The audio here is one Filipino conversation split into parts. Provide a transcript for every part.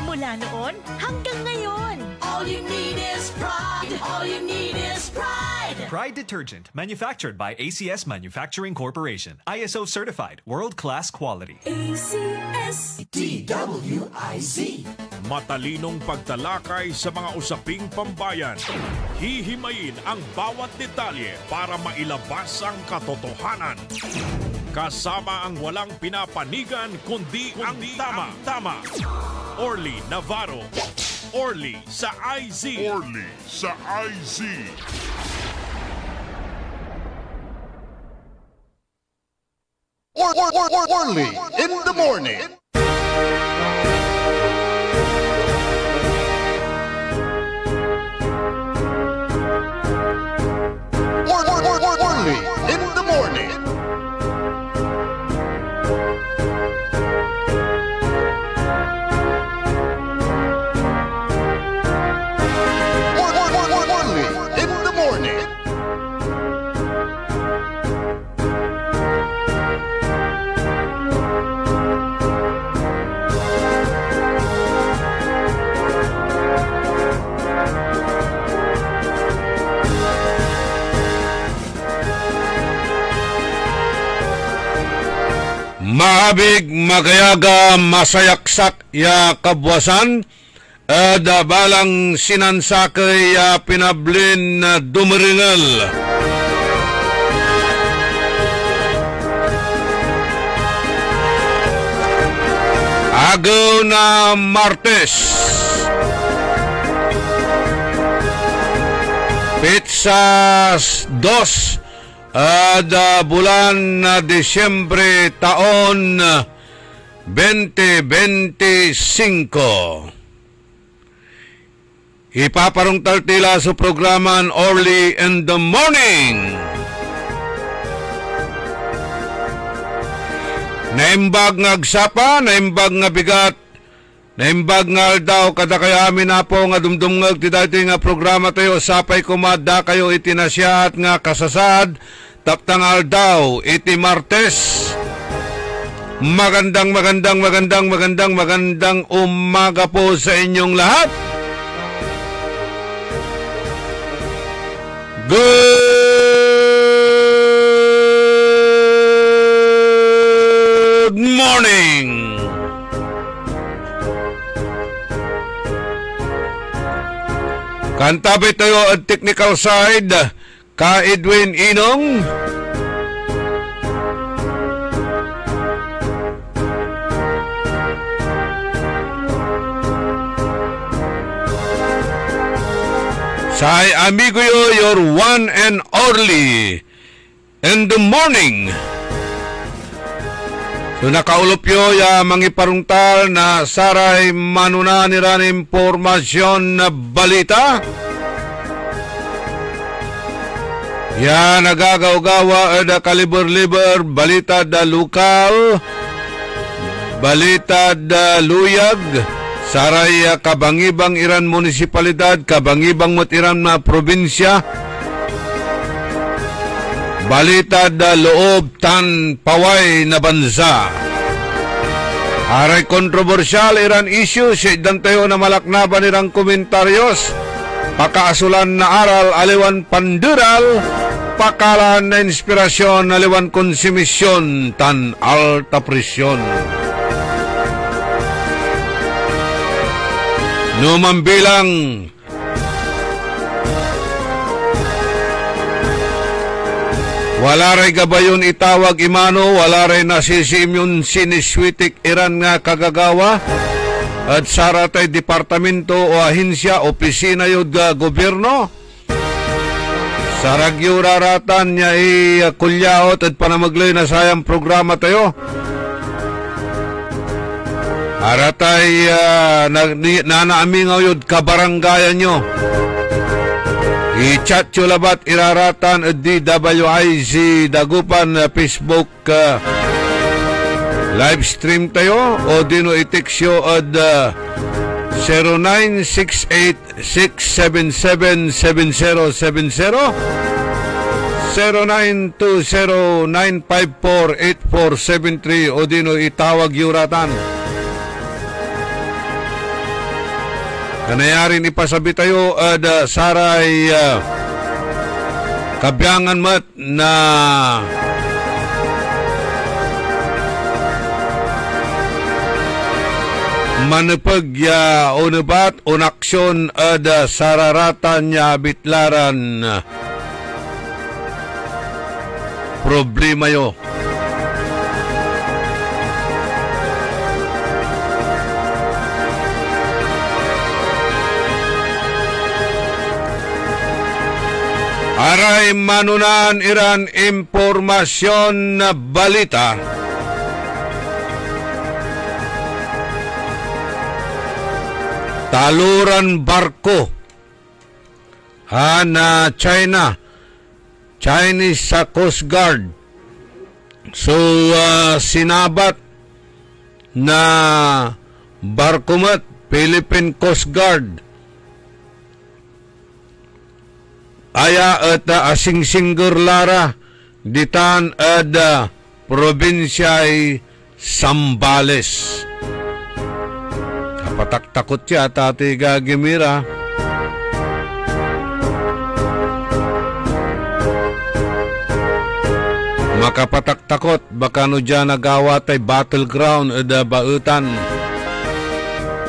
Mula noon hanggang ngayon. All you need is pride. All you need is pride. Pride Detergent, manufactured by ACS Manufacturing Corporation. ISO certified, world-class quality. ACS DWIZ. Matalinong pagtalakay sa mga usaping pambayan. Hihimayin ang bawat detalye para mailabas ang katotohanan. Kasama ang walang pinapanigan kundi ang tama. Orly Navarro. Orly sa IZ. Orly sa IZ. Orly in the morning. Orly in the morning. Mahabig, magayaga, masayaksak, ya kabwasan, balang sinansakay, ya pinablin na dumaringal. Agaw na Martes, Pitsas 2, bulan na Disyembre taon 2025. Ipaparong tartila sa programan Orly in the Morning. Naimbag nga agsapa, naimbag nga bigat, naimbag nga aldaw, kada kaya amin na po nga dumdumngag ti dati nga programa tayo, sapay kumada kayo itinasyaat nga kasasad, taptang aldaw, iti Martes. Magandang umaga po sa inyong lahat. Good morning. Kantabi tayo at technical side, ka Edwin Inong. Say amigo yo, your one and only in the morning. So nakaulop yo ya mangiparungtal na saray manuna niran impormasyon na balita. Ya nagagaw-gawa da kaliber-liber, balita da lokal, balita da luyag, saray kabangibang iran munisipalidad, kabangibang matiran na probinsya, balita da loob tan paway na bansa. Aray kontrobersyal iran issue, sidan tayo na malaknaban irang komentaryos, pakaasulan na aral aliwan pandural, pakalan na inspirasyon aliwan konsumisyon tan alta presyon. Numambilang wala ray gabayon itawag imano, wala ray nasisimyon siniswitik iran nga kagagawa, at saratay departamento o ahensya, opisina yun ga gobyerno. Saragyo raratan niya kulyaot at panamaglay na sayang programa tayo. Aratay nanaamingaw yun kabaranggayan nyo. I-chat nyo labat iraratan at DWIZ Dagupan Facebook live stream tayo o dino i-text nyo at 0968-677-7070 0920-954-8473 o dino itawag yuratan. Kanayarin ipasabi tayo saray kabyangan mat na manipag ya unabat unaksyon sararatan ya bitlaran problema yo. Aray manunan iran impormasyon na balita. Taluran barko na China, Chinese sa Coast Guard. So sinabat na barko mat Philippine Coast Guard. Aya at asing-singgur lara ditan ada probinsyay Zambales. Kapatak-takot siya tati gagimira. Makapatak-takot baka no dyan nagawa tay battleground ada bautan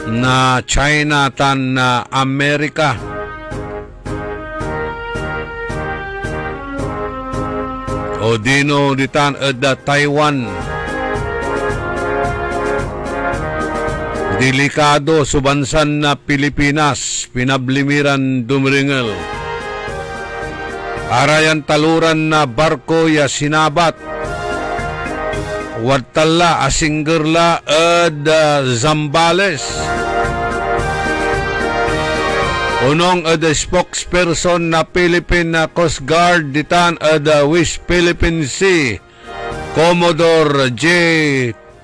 na China tan na Amerika. O dino ditan ada Taiwan. Delikado subansan na Pilipinas, pinablimiran dumringel. Arayan taluran na barko ya sinabat. Wadtala asinggerla ada Zambales. Unong ada spokesperson na Philippine Coast Guard ditan ada West Philippine Sea, Commodore J.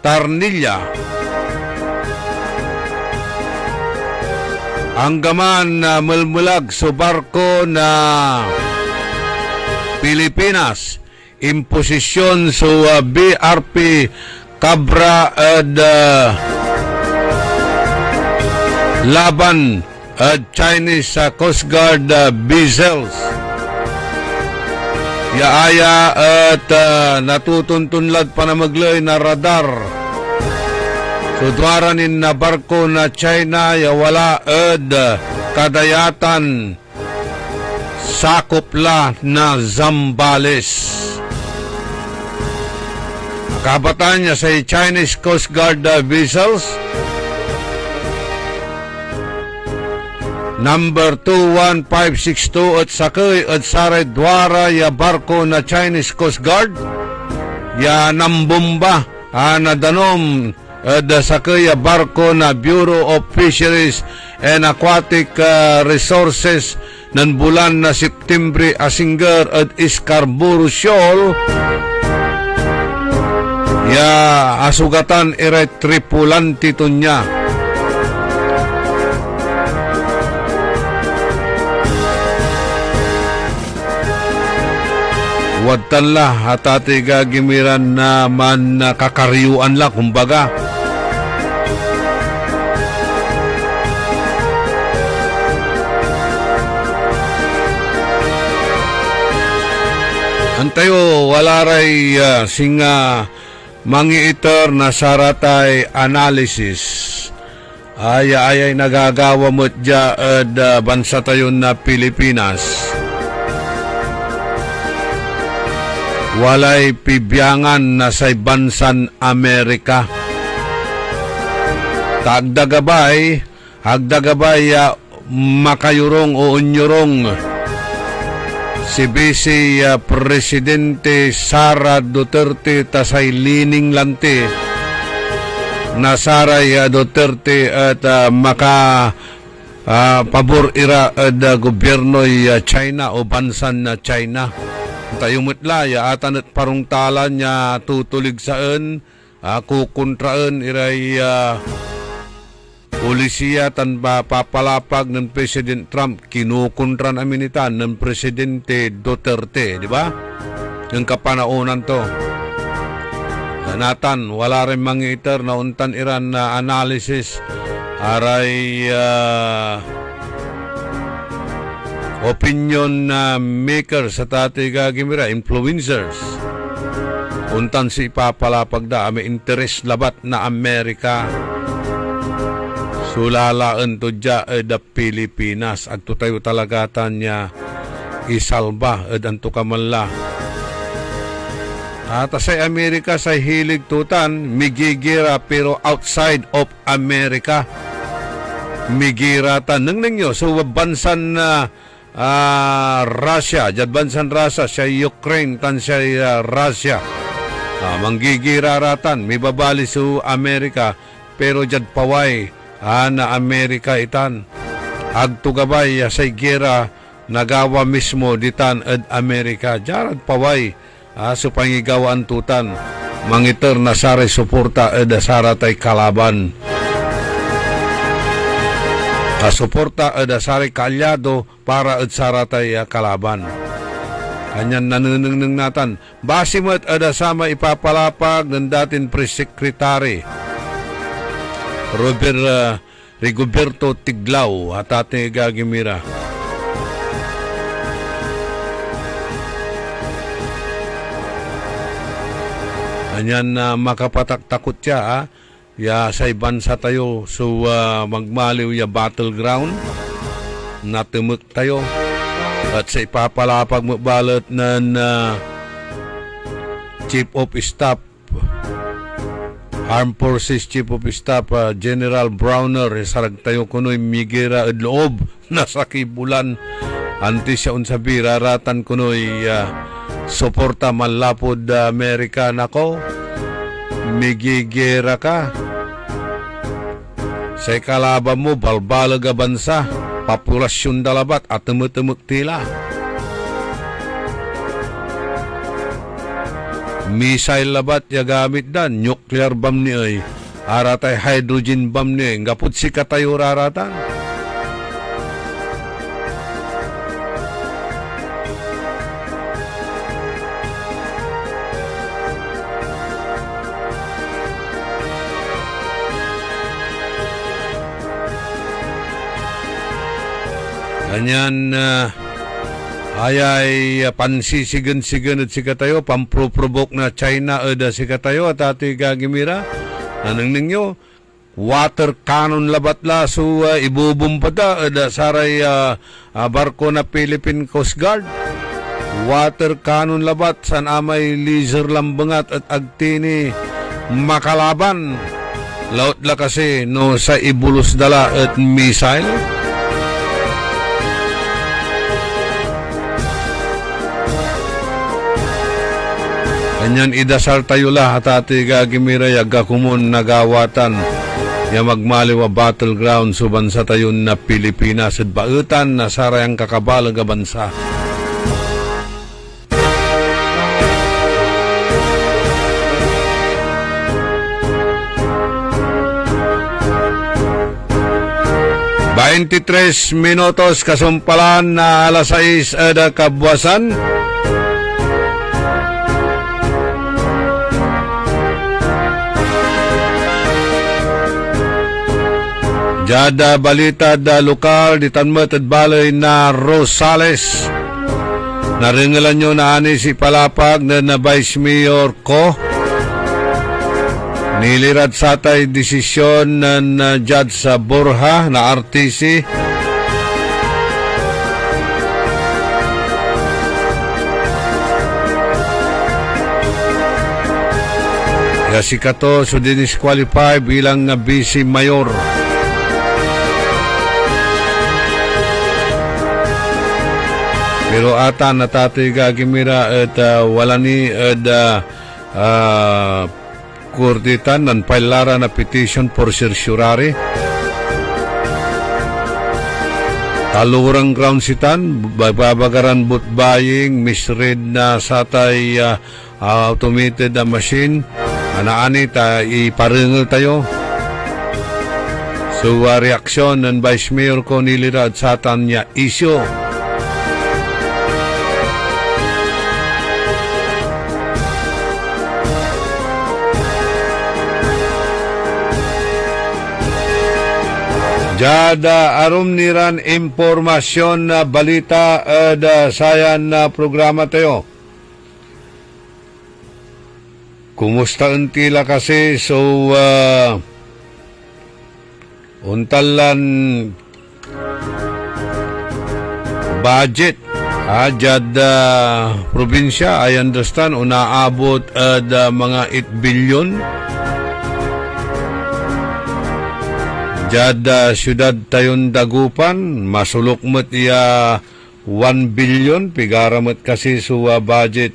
Tarnilla. Ang gaman na mulmulag sa barko na Pilipinas, imposisyon sa BRP Cabra ada laban at Chinese Coast Guard vessels. Yaaya at natutuntunlad pa na maglay na radar. Sudwaranin na barko na China ya wala kadayatan sakopla na Zambales. Kabatan niya sa Chinese Coast Guard vessels number 21562 at sakay at saray dwara ya barko na Chinese Coast Guard ya nambumba na danom at sakay ya barko na Bureau of Fisheries and Aquatic Resources nan bulan na Septembre asingger at Scarborough Shoal ya asugatan iray tripulante to niya. Wadtan la at ati gagimiran na man kakaryuan la kumbaga. Antayo wala ray singa mangiiter na saratay analysis. Ayay nagagawa mo dya bansa tayo na Pilipinas. Walay pibyangan na sa bansan Amerika. Agdagabay makayurong o unyurong si Vice Presidente Sara Duterte tasay lining lante na Saray Duterte at pabor ira da gobyerno'y China o bansan na China. Tayo mutla ya atan at parungtalan niya tutulig saan kukontraan iray polisiya tan ba papalapag ng President Trump kinukontran aminitan ng Presidente Duterte, di ba? Yung kapanaunan to. Natan, wala rin mangiter na untan iran na analysis aray opinion maker sa tatay gagimira, influencers. Untan si ipapalapag da, may interes labat na Amerika. Sulalaan to dya da Pilipinas. Agto tayo talagatan niya isalba anto kamanla. At sa Amerika sa hilig tutan, migigira pero outside of America. Migiratan nang ninyo so bansan na Russia, jad bansan Russia, sa Ukraine tan sa Russia. Manggigiraratan, may babali sa Amerika, pero jad paway na Amerika itan. Agtugabay sa gira nagawa mismo ditan ed Amerika. Jarad paway sa pangigawan tutan. Mangiter na saray suporta ed saratay kalaban. Suporta ed saray kalyado para ed saratay kalaban. Kanyan nanunung natan. Basi mo at adasama ipapalapag ng dating Press Secretary Rigoberto Tiglao at ating gagimira. Kanyan makapataktakot siya ya sa bansa tayo so magmaliw ya battleground natumuk tayo. At sa ipapalapag mo balot ng Chief of Staff, Armed Forces Chief of Staff, General Browner, sarag tayo kuno'y migira at loob na sa kibulan. Anti siya unsabi, raratan kuno'y suporta manlapod Amerika. Nako, migigira ka. Sa kalaban mo, balbalaga bansa. Populasyon dalabat at tumutubok tila. Missile labat ya gamit dan, nuclear bomb ni ay, aratay hydrogen bomb ni ay, ngapot si katayo raratan. Ganyan, ayay pansisigan-sigan at sikatayo, pampro-provoke na China at sikatayo at ati gagimira. Anong ninyo? Water cannon labatla so ibubumpada at saray barko na Philippine Coast Guard. Water cannon labat san amay laser lambangat at agtini makalaban. Laut la kasi no sa ibulus dala at missile. Kanyan idasal tayo lahat ati gagimira yaga kumun nagawatan ya magmaliwa battleground suban sa tayo na Pilipinas at bautan na sarayang kakabalang bansa. ...23 minutos kasumpalan na alas 6 ada kabuasan. Jada balita da lokal di Tanmet at Balay na Rosales. Naringalan nyo na ani si Palapag na Vice Mayor ko. Nilirad sa tay desisyon ng Judge sa Borja na RTC. Si Kato so dinisqualify bilang Vice Mayor. Pero ata natatoy gagimira at wala ni kurditan ng pailara na petition for certiorari. Talurang ground sitan, babagaran boot buying, misread na satay automated machine. Anaani ta iparingal tayo. So reaksyon ng Vice Mayor ko nilira at satan niya issue. Jada arum niran impormasyon na balita sayan na programa tayo. Kumusta untila kasi so untalan budget Jada probinsya I understand unaabot mga 8 billion. Jada syudad tayon Dagupan masulok met iya 1 billion pigaramet kasi suwa budget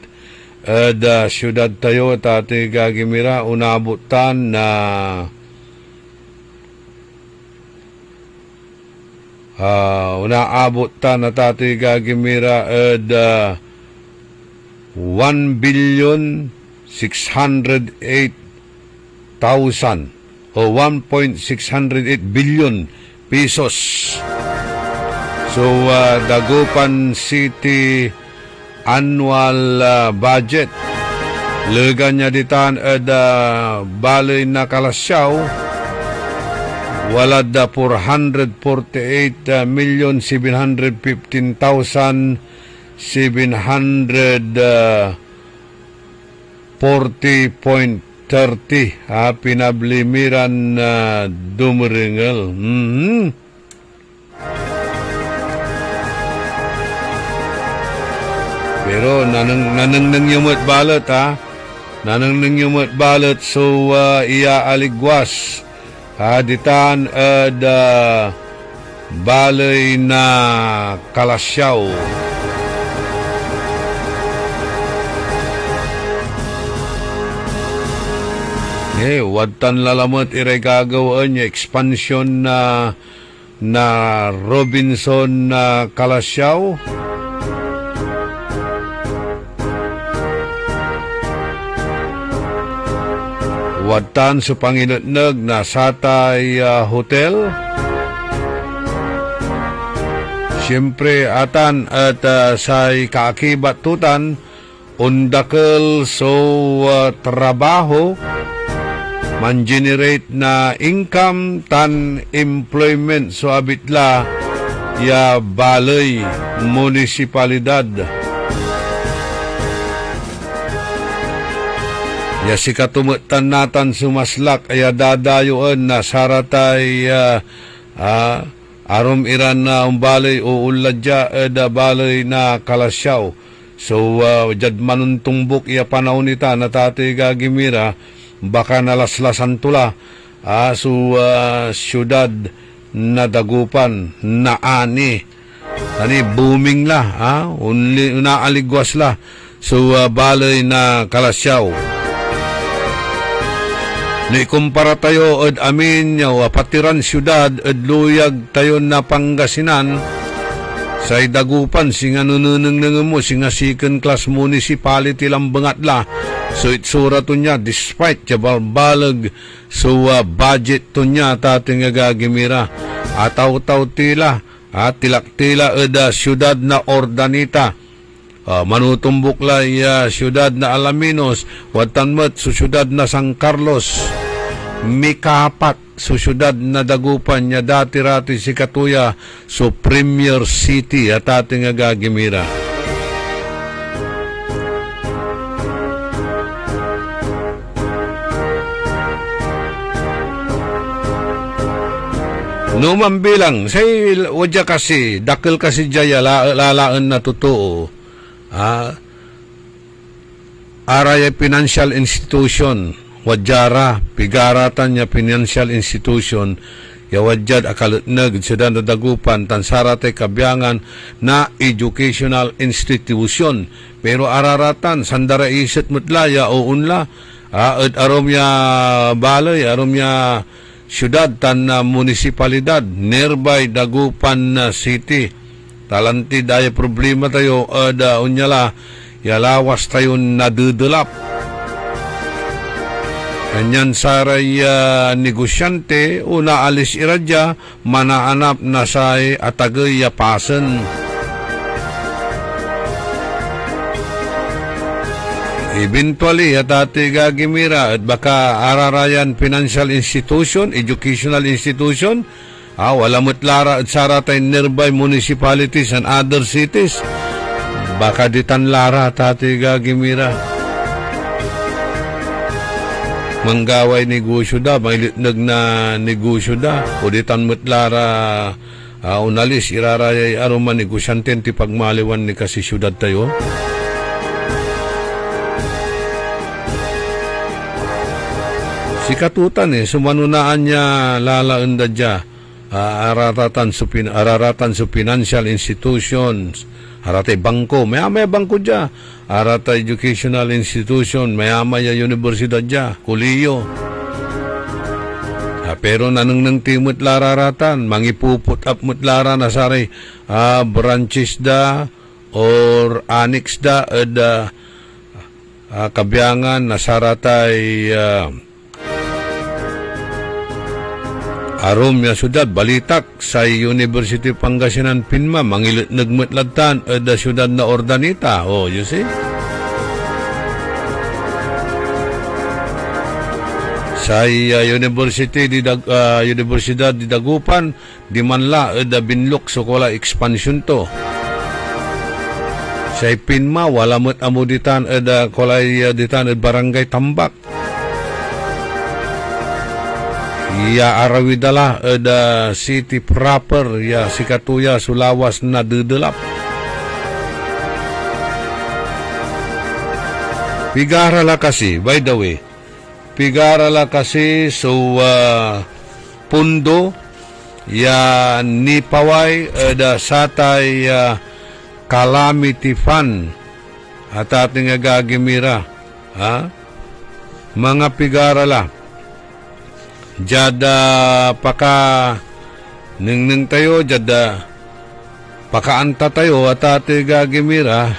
da syudad tayo tati gagimira unabutan na unaabutan na tati gagimira 1 billion 608,000 o 1.608 billion pesos. So, Dagupan City annual budget. Lega niya ditan balay na Kalasyaw. Walad 448,715,740.30 pinablimiran na dumeringel. Pero nanang yumot balot nanang yumot balot so iya aligwas ditan balay na Kalasyaw. Wadtan lalamot iray gagawin niya expansion na Robinson na Kalasyaw. Wadtan sa Panginutnag na Satay Hotel. Siyempre atan at say kaakibatutan undakel so trabaho man-generate na income tan employment so abitla ya balay munisipalidad. Ya si katumutan natan sumaslak ay dadayoan na saratay arom iran na balay o uladya da balay na Kalasyaw. So jad manuntungbok iya panahon nita na tatay gagimira baka nalaslasan tula syudad na Dagupan na ani booming la unaaligwas la balay na Kalasyaw. Naikumpara tayo od amin patiran syudad od luyag tayo na Pangasinan sa Dagupan singa nununeng mo singa second class municipality lang bangatla. So itsura to niya despite balag so budget to niya tating gagimira ataw-taw tila tilak-tila syudad na Ordanita manutumbok la syudad na Alaminos watanmat so syudad na San Carlos Mikapat so syudad na Dagupan niya dati-rati si Katuya so Premier City tating gagimira. Numan bilang, say, wadya kasi, dakil kasi jaya, lalaan na totoo. Araya financial institution, wadyara, pigaratan niya financial institution, ya wadyad akalutnag, sudan na Dagupan, tansaratay kabyangan na educational institution. Pero araratan, sandara isit mutlaya o unla, arom ya balay, arom ya syudad tan munisipalidad nearby Dagupan City talanti daya problema tayo unyala yalawas tayo nadudulap kanyan saray negosyante una alis iradya manaanap na say atagay yapasen. Eventually, atati gagimira at baka ararayan financial institution, educational institution, Wala mutlara at saratay nearby municipalities and other cities. Baka ditan lara tati gagimira. Manggaway negosyo da, may litnag na negosyo da. O ditan mutlara unalis, irarayay aruman negosyanten ti pagmaliwan ni kasi syudad tayo. Si katutan sumanunaan niya lalaan da dya. Araratan sa financial institutions, aratay bangko, may bangko dya, aratay educational institution, may universidad dya, kuliyo. Pero nanang nang timot lararatan, mangipuput up mut lara na saray branches da or annex da kabyangan na saratay arom ya syudad balitak sa University of Pangasinan Pinma mangilit nagmutlagtan da syudad na Ordanita. You see? Sa Universidad di Dagupan di manla da binlok so kola expansion to. Sa Pinma wala mo't amuditan da kolay ditan barangay Tambak. Ya arawidala da city proper ya sikatuya sulawas na dedelap. Pigarala kasi, by the way, pigarala kasi so pundo ya nipaway da satay calamity fund at ating gagimira. Mga pigarala jada paka neng tayo jada pakaanta tayo at ate gagimira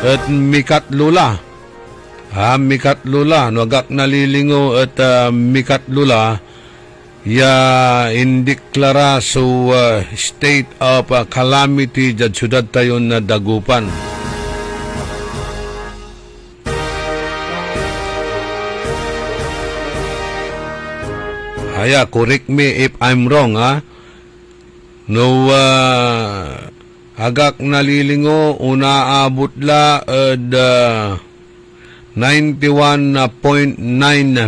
at mikat lula nagak nalilingo at mikat lula ya indeklara so state of calamity jad syudad tayo na Dagupan. Correct me if I'm wrong, No, agak nalilingo, unaabot la 91.9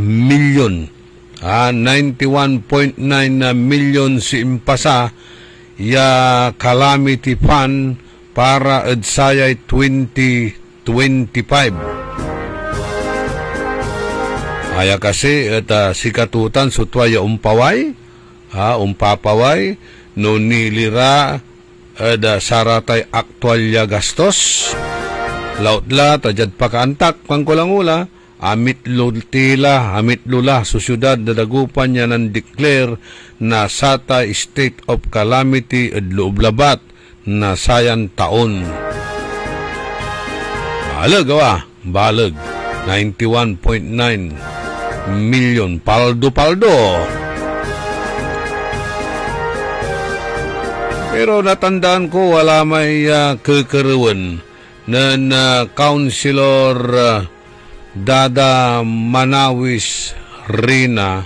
million. 91.9 million si impasa ya calamity fund para edsayay 2025. Aya kasi at sikatutan sutwaya umpaway, umpapaway, no nilira da saratay aktualya gastos, lautla tajad pakaantak pangkulangula, amit lula sa syudad na Dagupan niya nang declare na satay state of calamity at loob-labat na sayan taon. Balag, 91.9 million paldo. Pero natandaan ko wala may kekaruan na Councilor Dada Manawis Rina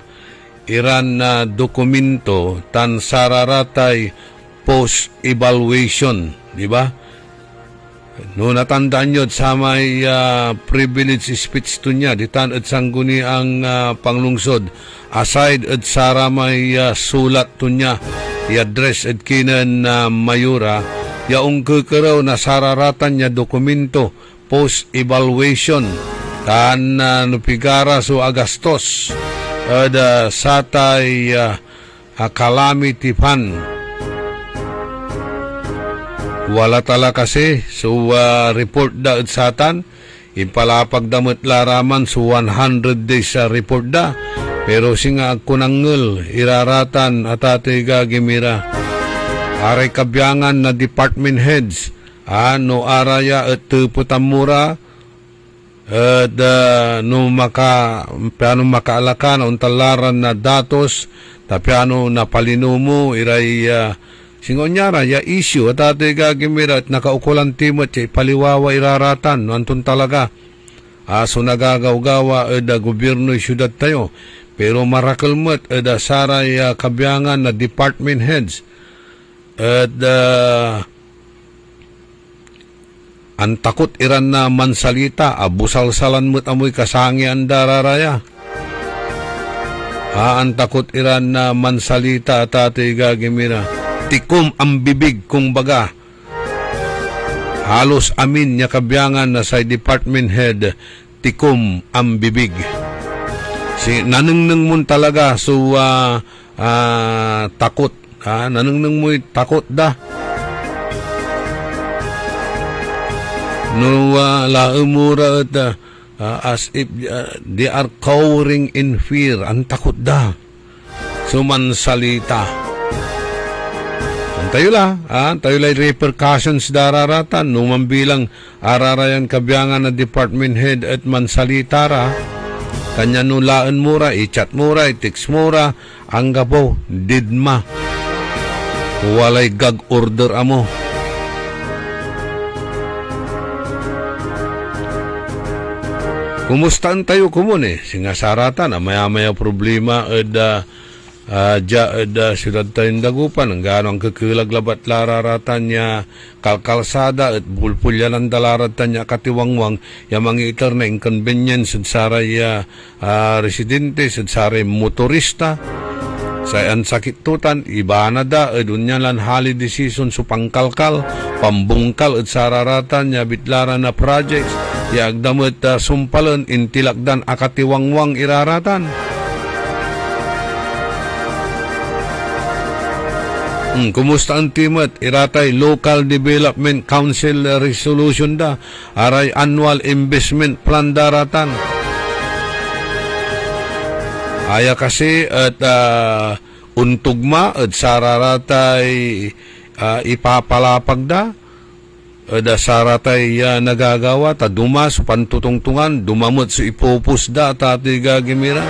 iran na dokumento tan sararatay post-evaluation, di ba? No natandaan nyo sa may privilege speech to niya, ditan at sangguni ang panglungsod. Aside at sara may sulat to niya, i-address at kinan mayura, yaong kekeraw na sararatan niya dokumento post-evaluation, tan nupigara so agastos, satay calamity fund. Wala tala kasi so report da at satan impalapag damot laraman so 100 days sa report da pero singa agkunangul iraratan at ate gagimira aray kabyangan na department heads no araya at putamura at no piano makaalakan untalaran na datos tapiano na palinumo iray singonyara ya issue at ate gagimira at nakaukulan timot siya paliwawa iraratan antun talaga so nagagaw-gawa da gobyerno syudad tayo pero marakalmat saray kabyangan na department heads at ang takot iran na mansalita abusal-salan mo't amoy kasangi ang dararaya. Ang takot iran na mansalita at ati gagimira tikom ang bibig kung baga. Halos amin niya kabyangan na sa department head tikom ang bibig. Si nanungnung mo talaga so takot. Nanungnung mo takot da. No laumura at as if they are cowering in fear. Ang takot da. Sumansalita. Tayo la repercussions dararatan numan bilang ararayan kabyangan na department head at mansalitara kanya nulaan mura, i-chat mura, i-text mura ang gapo, didma walay gag order amo. Kumustaan tayo kumune singasaratan maya-maya problema siyudad tayong dagupan ang gano'ng kakilaglabat lararatan niya kalkalsada at bulpulyan ang dalaratan niya katiwangwang yung mga itar na inconvenience at saray residente at saray motorista sa ansakit tutan iba na da at unyalan holiday season so pangkalkal pambungkal at sararatan niya bitlaran na projects yagdamot sumpalan intilakdan akatiwangwang iraratan. Kumusta ang timat? Iratay Local Development Council resolution da. Aray annual investment plan daratan. Aya kasi at untugma at sararatay ipapalapag da. Da saratay nagagawa ta dumas pantutungtungan dumamot sa ipopus da tati gagimira.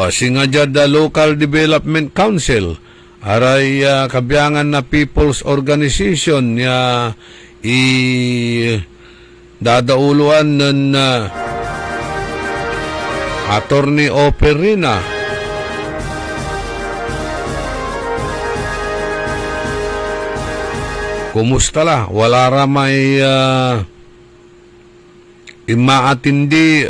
Singadya da Local Development Council aray kabyangan na people's organization ya dadauluan ng Attorney Operina kumusta la wala ramay imaatindi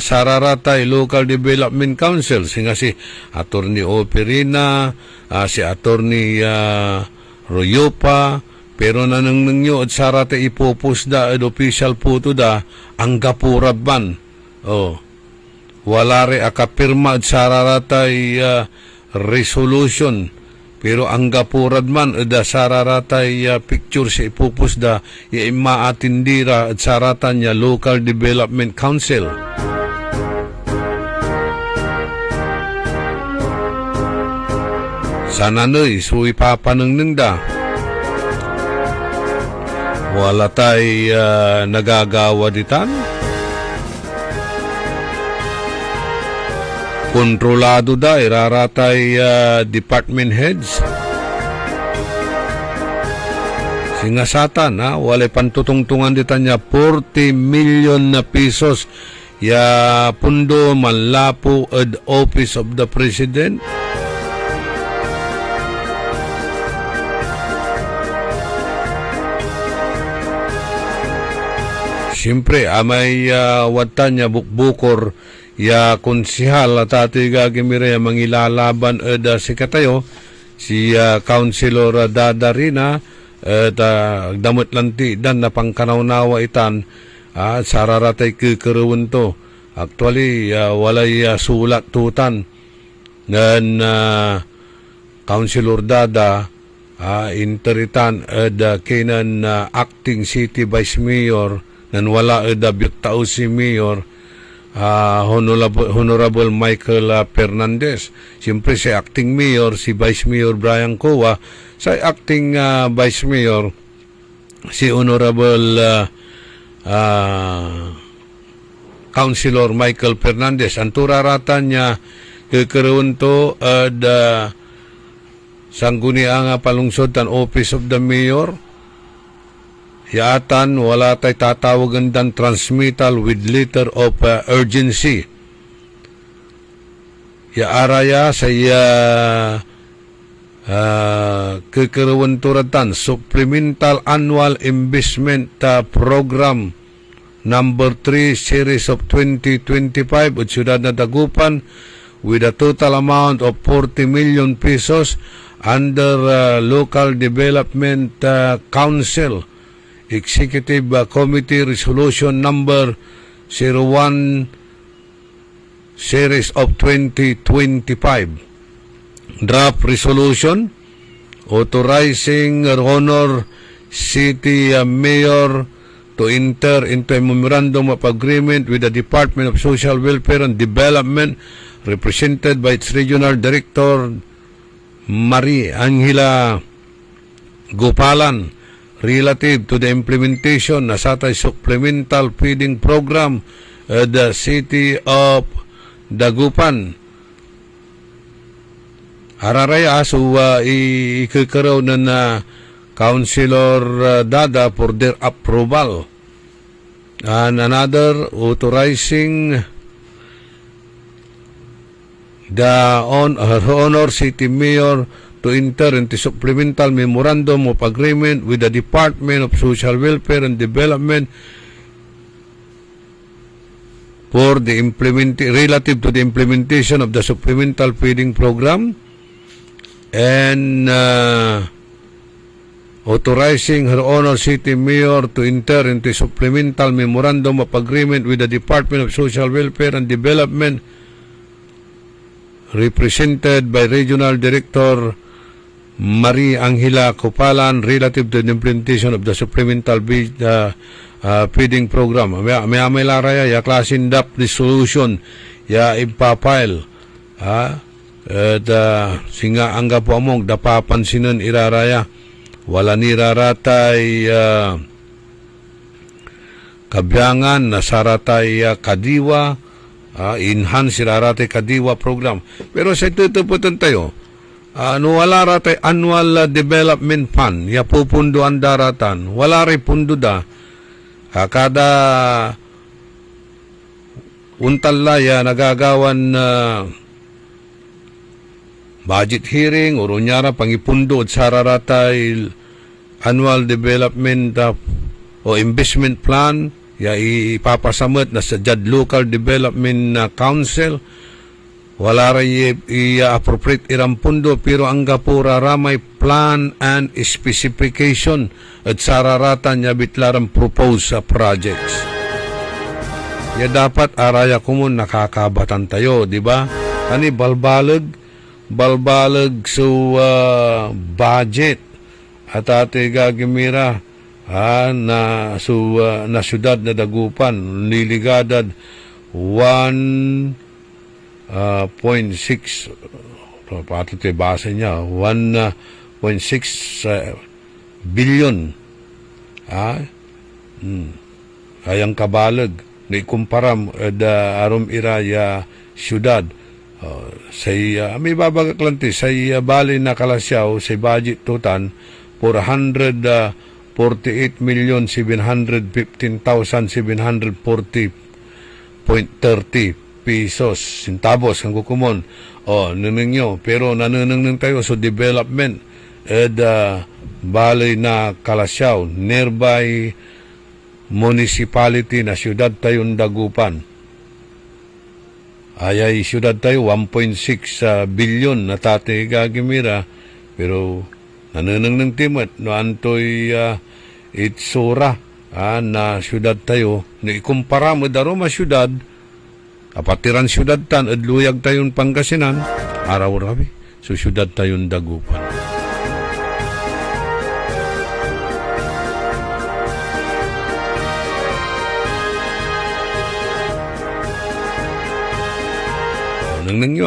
sararatay Local Development Council singa si Attorney Operina si Attorney Royopa pero nanangnyo at saratay ipopos da at official puto da ang gapurab man wala re akapirma at sararatay resolution pero ang gapurad man da sararatay picture sa ipupus da imaatindira at saratan niya Local Development Council. Sana noy so ipapanangning da wala tay nagagawa ditan. Kontrolado da iraratay department heads singasatan walay pantutungtungan dita niya 40 million na pesos ya pundo manlapo ad Office of the President. Siyempre amay watan niya bukbukor ya konsihal at ati gagimira mangilalaban si katayo si Councilor Dadarina at damot lanti dan na pangkanawnawa itan sararatay kikeruwan to actually walay sulat tutan nan Councilor Dada interitan kinan acting city vice mayor nan wala byuktao si mayor Honorable Michael Fernandez. Siyempre si acting mayor, si Vice Mayor Brian Coa, sa acting Vice Mayor, si Honorable Councilor Michael Fernandez. Ang turaratan niya kakaroon to sangguni ang palungsod tan Office of the Mayor yaatan wala tay tatawagan dan transmittal with letter of urgency. Araya saya kekerawan turatan Supplemental Annual Investment Program number 3 series of 2025 at Ciudad na Dagupan with a total amount of 40 million pesos under Local Development Council Executive Committee Resolution number 01 series of 2025. Draft resolution authorizing Honor City Mayor to enter into a memorandum of agreement with the Department of Social Welfare and Development represented by its Regional Director Marie Angela Gopalan relative to the implementation ng Satay Supplemental Feeding Program at the City of Dagupan. Araraya ikikaraw na Councilor Dada for their approval. And another authorizing the Honor City Mayor to enter into supplemental memorandum of agreement with the Department of Social Welfare and Development for the relative to the implementation of the supplemental feeding program, and authorizing Her Honor City Mayor to enter into supplemental memorandum of agreement with the Department of Social Welfare and Development represented by Regional Director Marie Angela Copalan relative to the implementation of the supplemental feeding program. May laraya ya klasin dap resolution ya ipapile singa angga po among dapapansinan iraraya wala niraratay kabyangan na saratay kadiwa enhance iraratay kadiwa program. Pero sa tutuputan tayo wala ratay annual development fund ya pupunduan daratan wala rin pundo da kada untallaya nagagawan budget hearing o runyara pangipundo at sararatay annual development o investment plan ya ipapasamot na sa JAD Local Development Council wala rin i-appropriate irang pundo pero ang gapura ramay plan and specification at sararatan niya bitlarang propose sa projects ya dapat araya kumun nakakabatan tayo, di ba? Ani balbalag so budget at ate gagimira na syudad na Dagupan niligadad 1.6 pato tayo basa niya 1.6 billion ayang kabalag na ikumparam arom iraya syudad may babagaklanti sa bali na kalasyaw sa budget tutan 448,715,740.30 pesos centavos ang kukumon nanang nyo pero nananang tayo so development bali na kalasyaw nearby municipality na syudad tayong Dagupan ayay syudad tayo 1.6 billion na tate gagimira pero nananang ng timat no antoy itsura na syudad tayo na ikumpara mo daroma syudad apatiran syudad tan adluyag tayong Pangasinan araw rabi so syudad tayong Dagupan. Nang nyo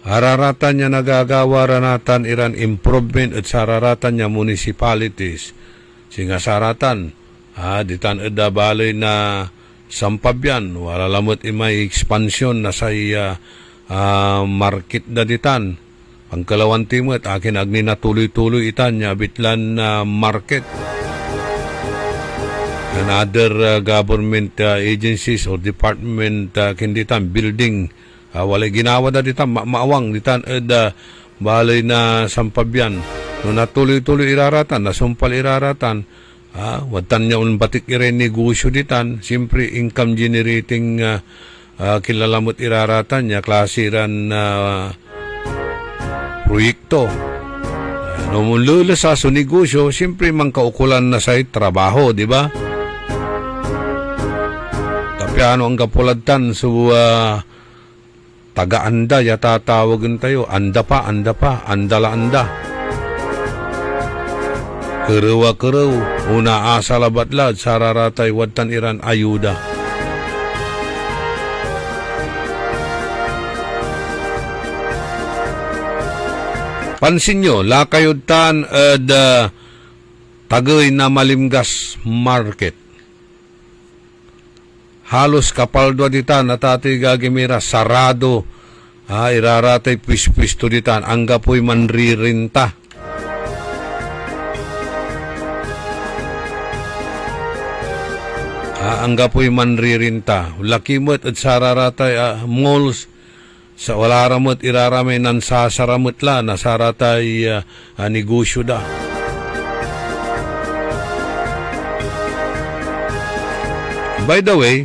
hararatan niya nagagawara natan iran improvement at sararatan niya municipalities singa saratan ditan edda balay na sampabyan wala lamot imay expansion na say market na ditan pangkalawan timot akin agni na tuloy-tuloy itan niya bitlan na market and other government agencies or department kinditan building walay ginawa da ditan maawang ditan balay na sampabyan no natuloy-tuloy iraratan nasumpal iraratan watan niya batik iren negosyo ditan siyempre income generating kilalamot iraratan niya klasiran proyekto no mulula sa negosyo siyempre mangkaukulan na sa trabaho di ba ano ang kapulatan so taga-anda yata tawagan tayo anda pa andala anda kerewa una asa labatlad sararatay wadtan iran ayuda pansin nyo lakayutan tagay na Malimgas Market halos kapaldo ditan natati gagimira sarado iraratay pwisto ditan angga po'y manririnta angga po'y manririnta lakimot at sararatay malls sa walaramot iraramay nan sasaramot la nasaratay negosyo da by the way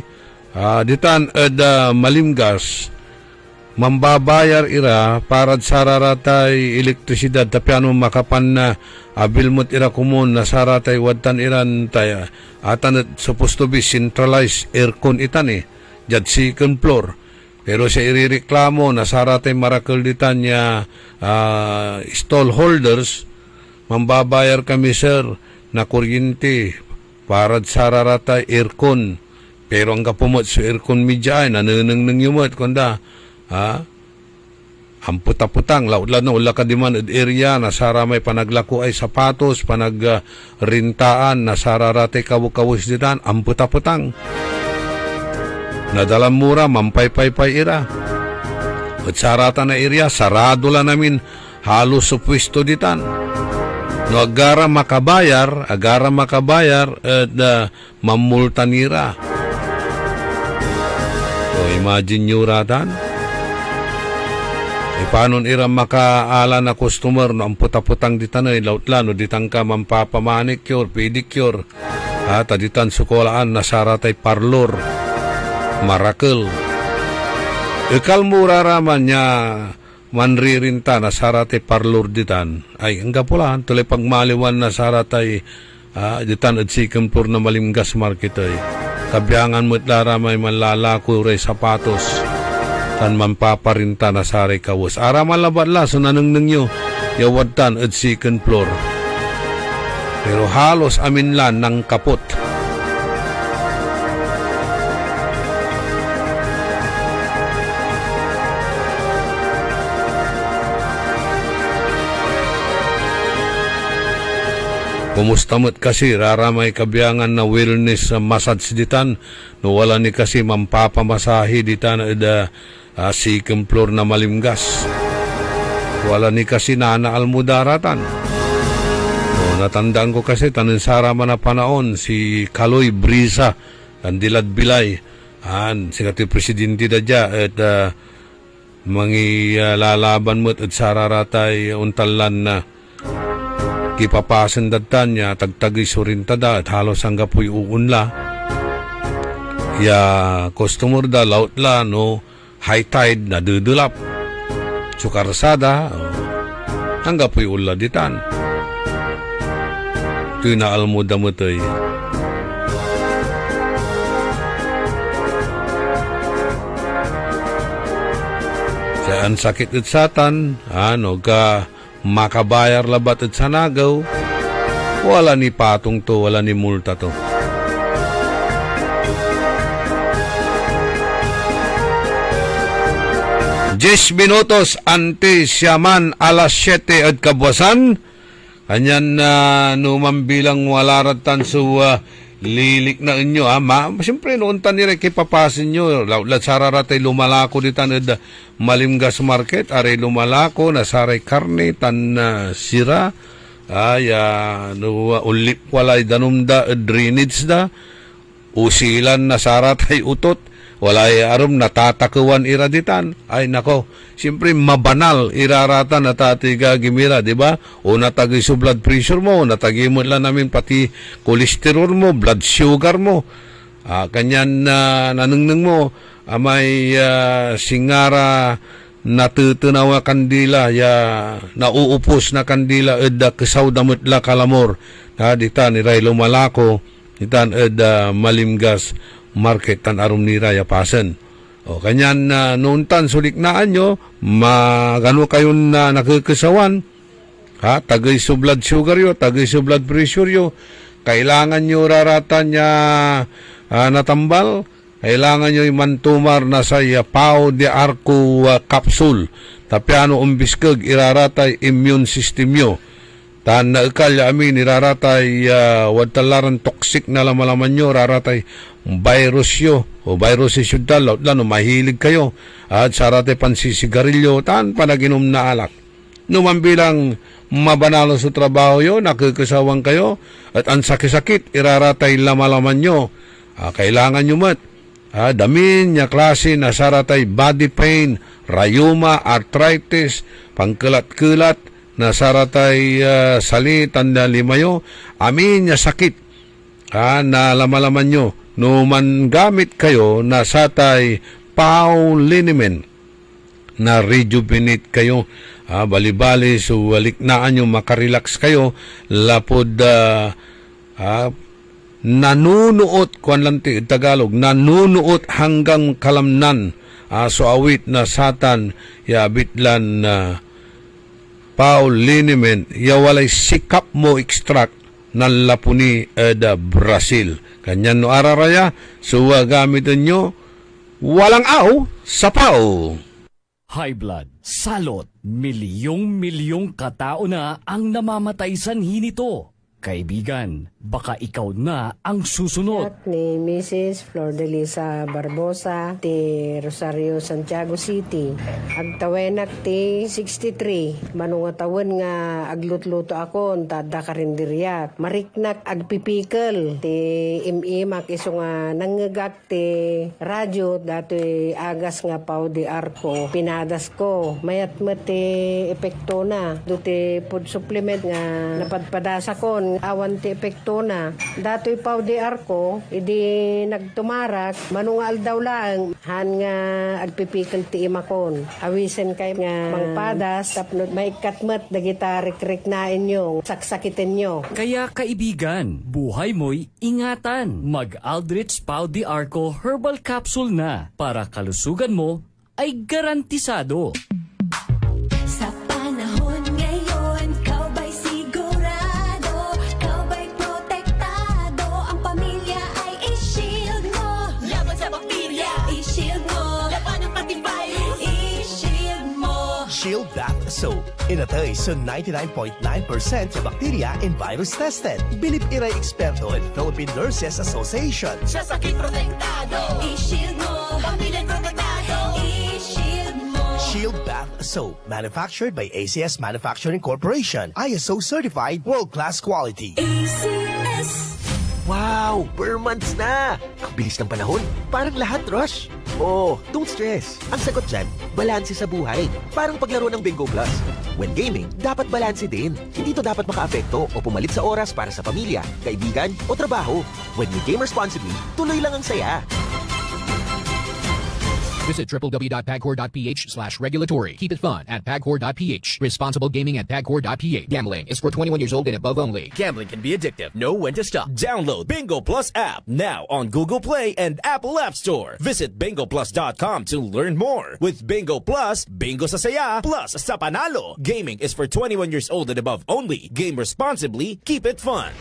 ditan Malimgas mambabayar ira para sararatay elektrisidad tapi ano makapan na abilmot ira kumun na saratay wadtan iran tay atan supposed to be centralized aircon itan jad second floor pero siya irireklamo na saratay marakal ditan niya stall holders mambabayar kami sir na kuryente para sararatay aircon pero ang kapumot sa aircon media ay nananang yumot kunda ang putaputang laudlan na wala kadiman area na saramay panaglako ay sapatos panagrintaan na sararatay kawus ditan ang putaputang nadalang mura mampay-pay ira at sarata na area sarado lang namin halos sa pwesto ditan no agara makabayar at mamultan ira so imagine nyo ratan paano ira makaala na customer no ang putaputang ditan ay lautlan no ditang ka mampapamanicure pedicure at ditan sukolaan na saratay parlor marakel ikal muraraman niya manririnta na saratay parlor ditan ay ang gapulaan tuloy pagmaliwan na saratay ditan at second floor na Malimgas Market ay kabiyangan mo't laramay manlalako ray sapatos tan mampaparinta na saray kawus araman labadla so nanangnang nyo yawadtan at second floor pero halos aminlan ng kapot kumustamot kasi raramay kabiyangan na wellness massage ditan no wala ni kasi mampapamasahi ditan second floor na Malimgas wala ni kasi nanaal mudaratan no, natandaan ko kasi tanin saraman na panaon si Kaloy Brisa ang Dilad Bilay si kati presidente da dya at mangi lalaban mo't at sararatay untalan na kipapasan datan niya tagtagay surintada at halos hangga po'y uunla ya customer da lautla no high tide na dudulap sukarsada hangga po'y ula ditan ito'y naalmuda mo to'y saan sakit at satan ka makabayar labat at sanagaw wala ni patong to wala ni multa to 10 minutos antes siyaman alas 7 at kabwasan kanyan numambilang walaratan so lilik na inyo siyempre noon tanire kay papasin nyo laulat sararatay lumalako ditan ed Malimgas Market aray lumalako na saray karne tan sira ulip walay danumda drainage da usilan na saratay utot, walay arom natatakuan iraditan. Ay nako, siyempre mabanal iraratan na tatiga gimira, di ba? O natagay sa blood pressure mo, natagay mo lang namin pati kolesterol mo, blood sugar mo. Kanyan na nanungnung mo, may singara natutunawa kandila, nauupos na kandila, edda kesaw damot la kalamor. Dita ni Ray Lumalako, ditan edda malimgas, market tan arum nira ya pasen. O kanyan na noon tan suliknaan nyo, magano kayo na nakikesawan, tagay sa blood sugar yo, tagay sa blood pressure yo, kailangan nyo raratan niya natambal, kailangan nyo imantumar na sa Pau de Arco capsule, tapiano umbiskag iraratay immune system nyo. Tan na ikal amin iraratay wadtalaran toxic na lamalaman nyo, raratay virus yo o virus yung dalaw, lalo mahilig kayo at saratay pansisigarilyo, tan panaginom na alak. Numan bilang mabanalo sa trabaho yo, nakikasawang kayo at ang sakit-sakit iraratay lamalaman nyo, kailangan nyo mat damin niya klase na saratay body pain, rayuma, arthritis, pangkulat-kulat na saratay salit, tanda limayo, amin niya sakit na lamalaman nyo. No man gamit kayo na satay Pau liniment na rejuvenate kayo, bali-bali so waliknaan nyo makarelax kayo lapod nanunuot kuan lanti Tagalog, nanunuot hanggang kalamnan, so awit na satan bitlan Pau liniment walay sikap mo extract ng lapuni Brazil. Kanyan no araraya, suwa gamitin nyo, walang aw sa Pau. High blood, salot, milyong-milyong katao na ang namamatay sanhi nito. Kaibigan, baka ikaw na ang susunod. At ni Mrs. Flor de Lisa Barbosa ti Rosario, Santiago City. Agtawenak ti 63. Manungatawan nga aglutluto ako tada karindiriyak. Mariknak agpipikal ti imimak iso nga nangagak ti radyo dati agas nga Pau de Arco. Pinadas ko. Mayat ti epekto na. Duti food supplement nga napadpadasa ko. Awan ti epekto na. Dato'y Pau de Arco, idi nagtumarak, manungal daw lang, han nga agpipikal ti imakon. Awisen kay nga mangpadas, tapno maikatmat, dagita rik-rik na inyo, saksakitin nyo. Kaya kaibigan, buhay mo'y ingatan. Mag-Aldrich Pau de Arco Herbal Capsule na para kalusugan mo ay garantisado. Sa panahon ngayon, kau ba'y sigurado? Kau ba'y protektado? Ang pamilya ay i-shield mo. Laban sa bakterya, i-shield mo. Laban ng pati virus, i-shield mo. Shield Bath Soap. Inatay sa 99.9% sa bakterya and virus tested. Bilip iray eksperto at Philippine Nurses Association. Sa sakit protektado, i-shield mo. Pamilya protektado, i-shield mo. Shield Bath Soap. Manufactured by ACS Manufacturing Corporation. ISO certified world-class quality. ACS. Wow! Per months na! Ang bilis ng panahon. Parang lahat rush. Oh, don't stress. Ang sagot dyan, balanse sa buhay. Parang paglaro ng Bingo Plus. When gaming, dapat balanse din. Hindi to dapat makaapekto o pumalit sa oras para sa pamilya, kaibigan o trabaho. When you game responsibly, tuloy lang ang saya. Visit www.pagcor.ph/regulatory. Keep it fun at pagcor.ph. Responsible gaming at pagcor.ph. Gambling is for 21 years old and above only. Gambling can be addictive. Know when to stop. Download Bingo Plus app now on Google Play and Apple App Store. Visit bingoplus.com to learn more. With Bingo Plus, bingo sa saya, plus sa panalo. Gaming is for 21 years old and above only. Game responsibly. Keep it fun.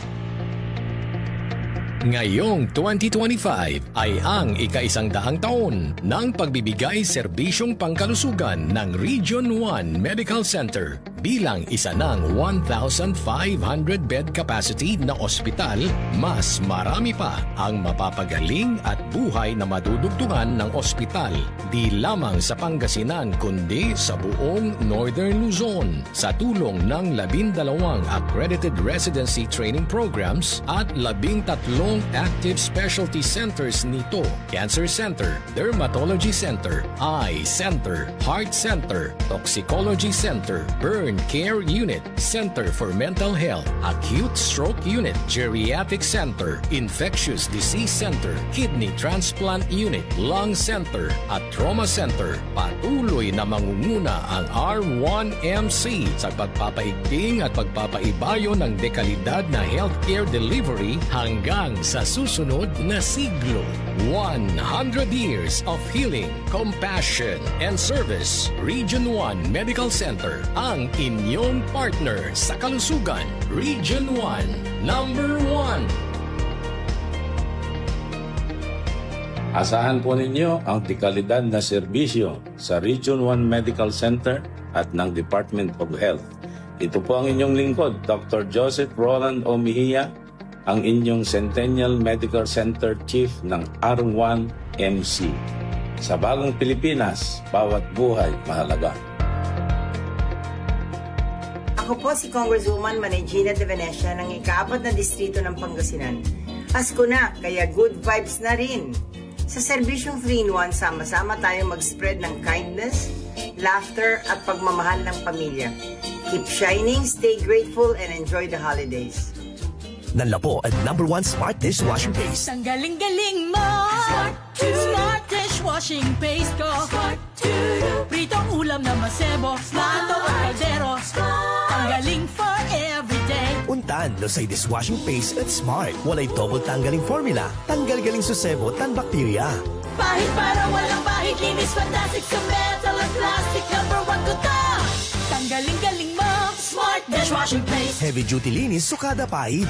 Ngayong 2025 ay ang ika-100 taon ng pagbibigay serbisyong pangkalusugan ng Region 1 Medical Center. Bilang isa ng 1,500-bed capacity na ospital, mas marami pa ang mapapagaling at buhay na madudugtungan ng ospital. Di lamang sa Pangasinan kundi sa buong Northern Luzon. Sa tulong ng 12 accredited residency training programs at 13 active specialty centers nito: Cancer Center, Dermatology Center, Eye Center, Heart Center, Toxicology Center, Burn Care Unit, Center for Mental Health, Acute Stroke Unit, Geriatric Center, Infectious Disease Center, Kidney Transplant Unit, Lung Center, at Trauma Center. Patuloy na mangunguna ang R1MC sa pagpapaigting at pagpapaibayo ng dekalidad na healthcare delivery hanggang sa susunod na siglo. 100 years of healing, compassion, and service. Region 1 Medical Center, ang inyong partner sa kalusugan. Region 1, number 1. Asahan po ninyo ang dekalidad na serbisyo sa Region 1 Medical Center at ng Department of Health. Ito po ang inyong lingkod, Dr. Joseph Roland Omihia, ang inyong Centennial Medical Center Chief ng R1MC. Sa bagong Pilipinas, bawat buhay mahalaga. Ako po si Congresswoman Manegina de Venecia ng ika-4 na distrito ng Pangasinan. Pasko na, kaya good vibes na rin. Sa serbisyong 3-in-1, sama-sama tayong mag-spread ng kindness, laughter at pagmamahal ng pamilya. Keep shining, stay grateful, and enjoy the holidays. Nanlapo at number 1 Smart Dishwashing Paste. Ang galing-galing mo! Smart Dishwashing Paste ko! Pritong ulam na masebo, plato o kaldero. Ang galing for everyday. Untan no say dishwashing paste at Smart. Walay double tanggaling formula. Tanggal-galing susebo tan bakterya. Pahit para walang pahit, linis fantastic sa metal at plastic. Number 1 ko to! Tanggaling-galing mo! Smart Dishwashing Paste. Heavy duty linis sukada pahit.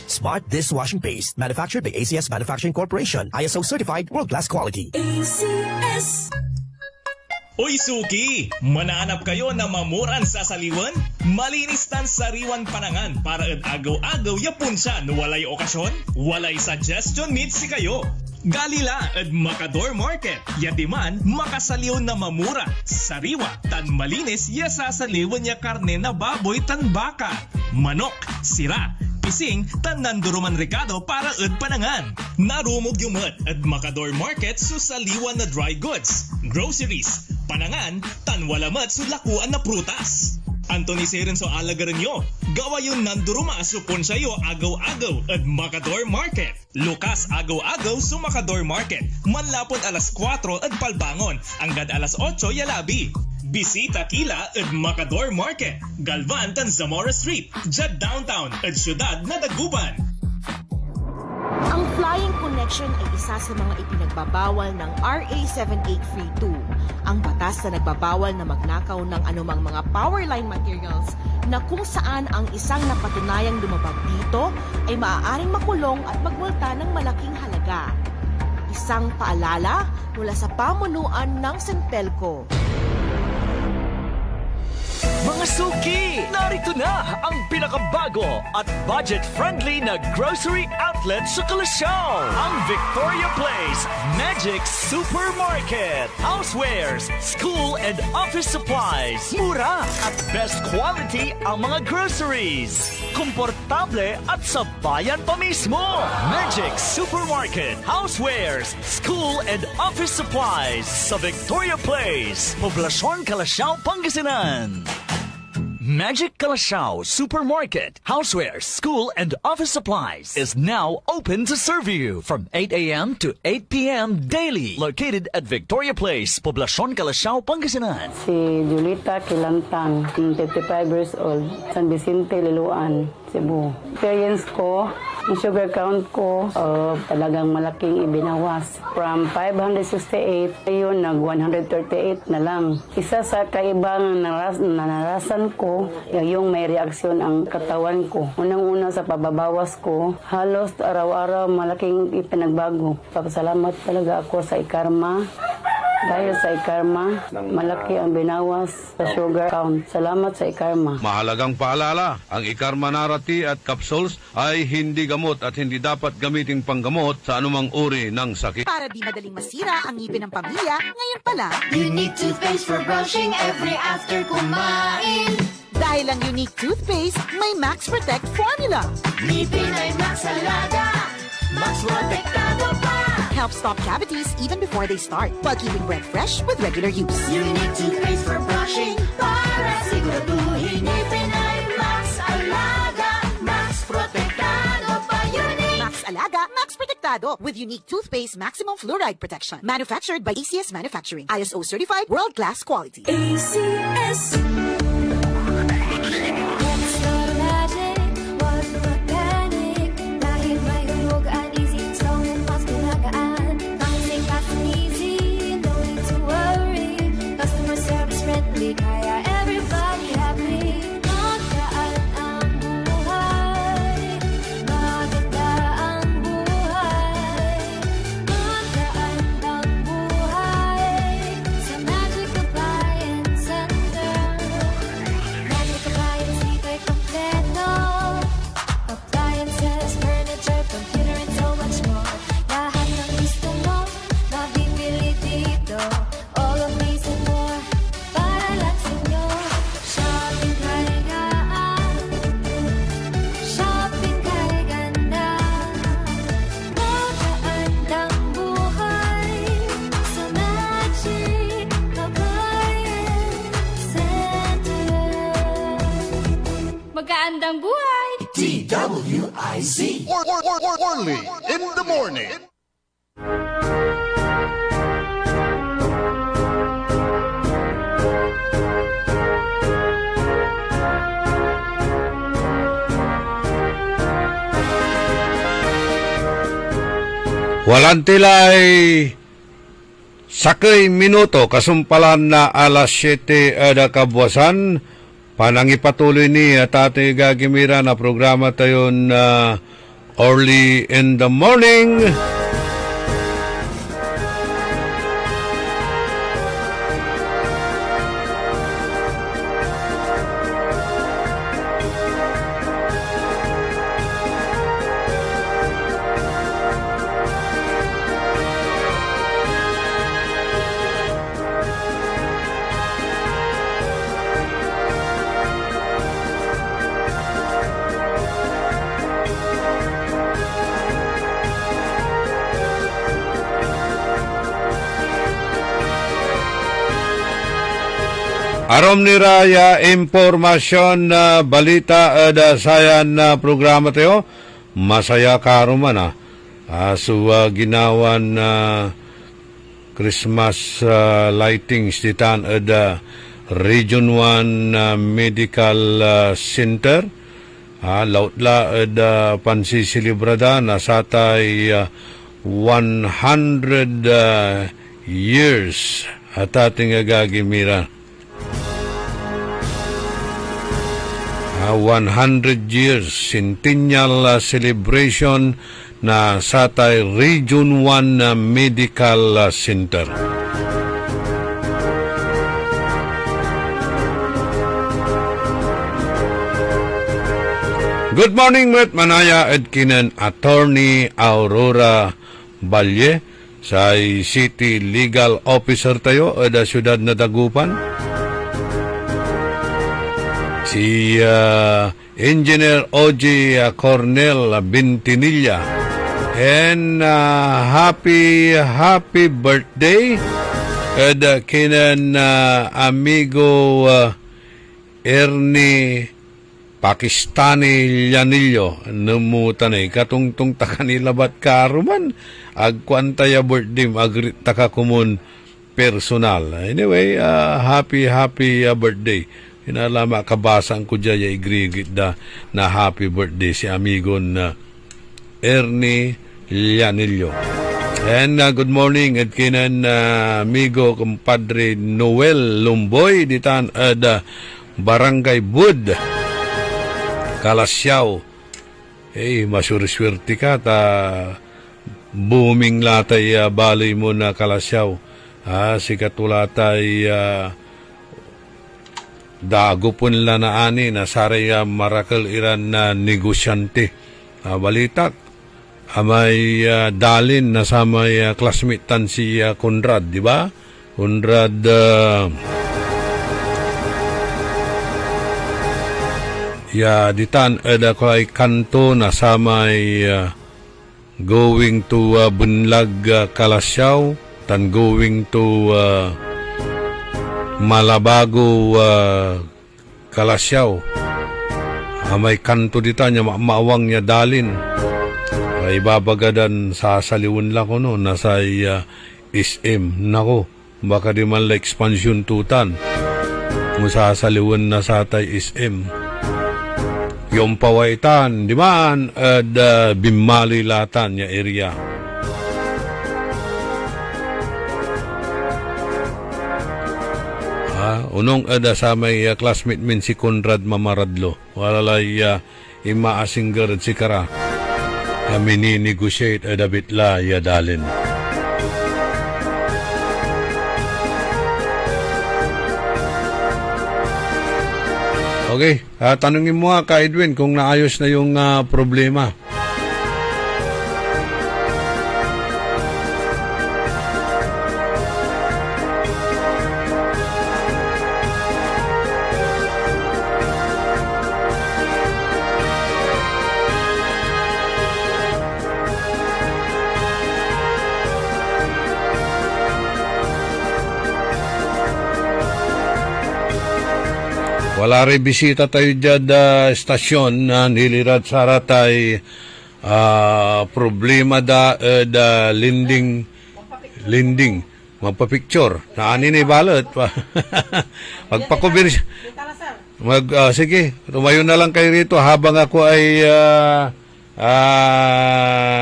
Smart Dishwashing Paste. Manufactured by ACS Manufacturing Corporation. ISO certified world-class quality. ACS. Uy Suki! Manaanap kayo na mamuran sa saliwan? Malinis tan sariwan panangan para agaw-agaw yapun siya no walay okasyon? Walay suggestion meets si kayo. Galila at Macador Market. Yatiman, makasaliw na mamura. Sariwa, tan malinis, yasasaliwan niya karne na baboy tan baka. Manok, sira, pising, tan nanduruman rekado para panangan. Narumog yumat at Macador Market susaliwan na dry goods, groceries, panangan, tan walamat sulakuan na prutas. Anthony Seren so alagaran nyo. Gawa yun nanduruma supon sa'yo agaw-agaw at Macador Market. Lukas agaw-agaw sa Macador Market. Manlapon alas 4 at palbangon. Anggad alas 8 yalabi. Bisita kila at Macador Market. Galvan tan Zamora Street. Jad downtown at syudad na Daguban. Ang flying connection ay isa sa mga ipinagbabawal ng RA 7832, ang batas na nagbabawal na magnakaw ng anumang mga power line materials na kung saan ang isang napatunayang lumabag dito ay maaaring makulong at magmulta ng malaking halaga. Isang paalala mula sa pamunuan ng Sentelco. Mga suki! Narito na ang pinakabago at budget-friendly na grocery outlet sa Kalasyaw! Ang Victoria Place Magic Supermarket! Housewares, school and office supplies. Mura at best quality ang mga groceries. Komportable at sa bayan pa mismo! Magic Supermarket, Housewares, school and office supplies sa Victoria Place, Poblasyon Kalasyaw, Pangasinan. Magic Kalasyaw Supermarket, Housewares, School, and Office Supplies is now open to serve you from 8 a.m. to 8 p.m. daily. Located at Victoria Place, Poblasyon Kalasyaw, Pangasinan. Si Julita Kilantang, 55 years old, San Vicente, Liloan, Cebu. Experience ko, ang sugar count ko, talagang malaking ibinawas. From 568, ayun, nag-138 na lang. Isa sa kaibang naranasan ko, yung may reaksyon ang katawan ko. Unang-una sa pababawas ko, halos araw-araw malaking ipinagbago. Papasalamat talaga ako sa ikarma Dahil sa ikarma, malaki ang binawas sa sugar count. Salamat sa ikarma. Mahalagang paalala, ang ikarma narati at capsules ay hindi gamot at hindi dapat gamiting panggamot sa anumang uri ng sakit. Para di madaling masira ang ngipin ng pamilya, ngayon pa lang, Unique toothpaste for brushing every after kumain. dahil ang Unique toothpaste may Max Protect formula. Ngipin ay Max Alaga, Max Protektado pa. Help stop cavities even before they start, while keeping breath fresh with regular use. Unique toothpaste for brushing, para siguraduhin ngipin ay Max Alaga, Max Protektado pa. Unique Max Alaga, Max Protektado with Unique toothpaste maximum fluoride protection. Manufactured by ACS Manufacturing. ISO certified world-class quality. ACS. Let's go to magic, wag mag-panic. Dahil may hulog at easy, strong and fast pinagaan. Bouncing fast and easy, no need to worry. Customer service friendly, kaya everybody happy. Magaan ang buhay, maganda ang buhay. Magaan ang buhay sa Magic Appliance Center. Magic Appliance, ika'y kompleto. Appliances, furniture, computer, and so much more. Lahat ng gusto mo, mabibili dito. All of these and more, para lang sa inyo. Shopping kay gaan, shopping kay ganda. Magaan ang buhay sa Magic Appliance Center. Magandang buhay! DWIZ. Orly in the morning. Walang tilay sakay minuto kasumpalan na alas 7 ada kabuwasan. Panangipatuloy ni Tate Gagimira na programa tayo na Early in the Morning. Arom ni Raya, impormasyon na balita da sayan na programa tayo. Masaya karuman ginawan na Christmas lightings ditan da Region 1 Medical Center. Lautla da pansisilibrada na satay 100 years at ating agagimira. 100 years centennial celebration na Satay Region 1 Medical Center. Good morning, Met Manaya at kinan Attorney Aurora Balye sa City Legal Officer tayo da siyudad na Dagupan. Si Engineer O.J. Cornel Bintinilla. And happy birthday kada kinan amigo Ernie Pakistani Llanillo. Numutanay katungtung takanilabat karuman agkwantaya birthday agrit takakumun personal. Anyway, happy birthday. Inalama kabasang ko dyan igrigit na happy birthday si amigon Ernie Llanillo. And good morning at kinan amigo kumpadre Noel Lumboy ditan Barangay Bud Kalasyaw. Masuriswerte ka ta booming latay balay mo na Kalasyaw. Si katulatay dago po nila na ani na saray marakal iran na negosyante. Balitak, may dalin na sa may classmate tan si Conrad, di ba? Conrad, ditan ada ko ay kanto na sa may going to Bunlag, Kalasyaw, tan going to Malabago, Kalasyaw. May kanto dita niya, maawang niya dalin. Ibabagadan sa saliwan lang ko no, nasa SM. Nako, baka di man la expansion tutan. Kung sa saliwan na sa tay SM. Yung pawaitan, di man, Bimalilatan niya area. Unong ada sa may classmate min si Conrad Mamaradlo. Walalay imaasinggar at sikara. Mini-negotiate ada bitla yadalin. Okay, tanungin mo ka Edwin kung naayos na yung problema. Wala rin bisita tayo dyan stasyon na nilirat sa ratay problema linding magpa-picture na ani ni balot magpakubir sige tumayo na lang kayo rito habang ako ay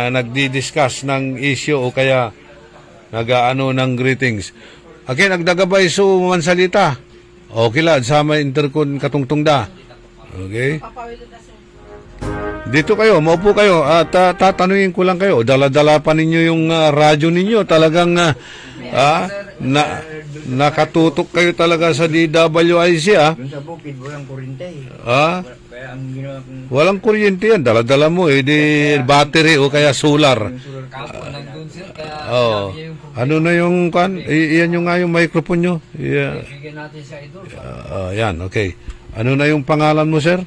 nagdi-discuss ng issue o kaya nag-ano ng greetings. Okay, nagdagabay so mansalita. Okay lang, sama intercon katungtong da. Okay? Dito kayo, maupo kayo. Tatanungin ko lang kayo. Dala-dala pa ninyo yung radyo ninyo. Talagang nakatutok kayo talaga sa DWIC. Doon sa bukid, walang kuryente. Kaya ang ginawa kong... Walang kuryente yan. Dala-dala mo. Di battery o kaya solar. Ano na yung kan? Iyan yung nga yung microphone nyo. Bigyan natin sa ito. Yan, okay. Ano na yung pangalan mo, sir?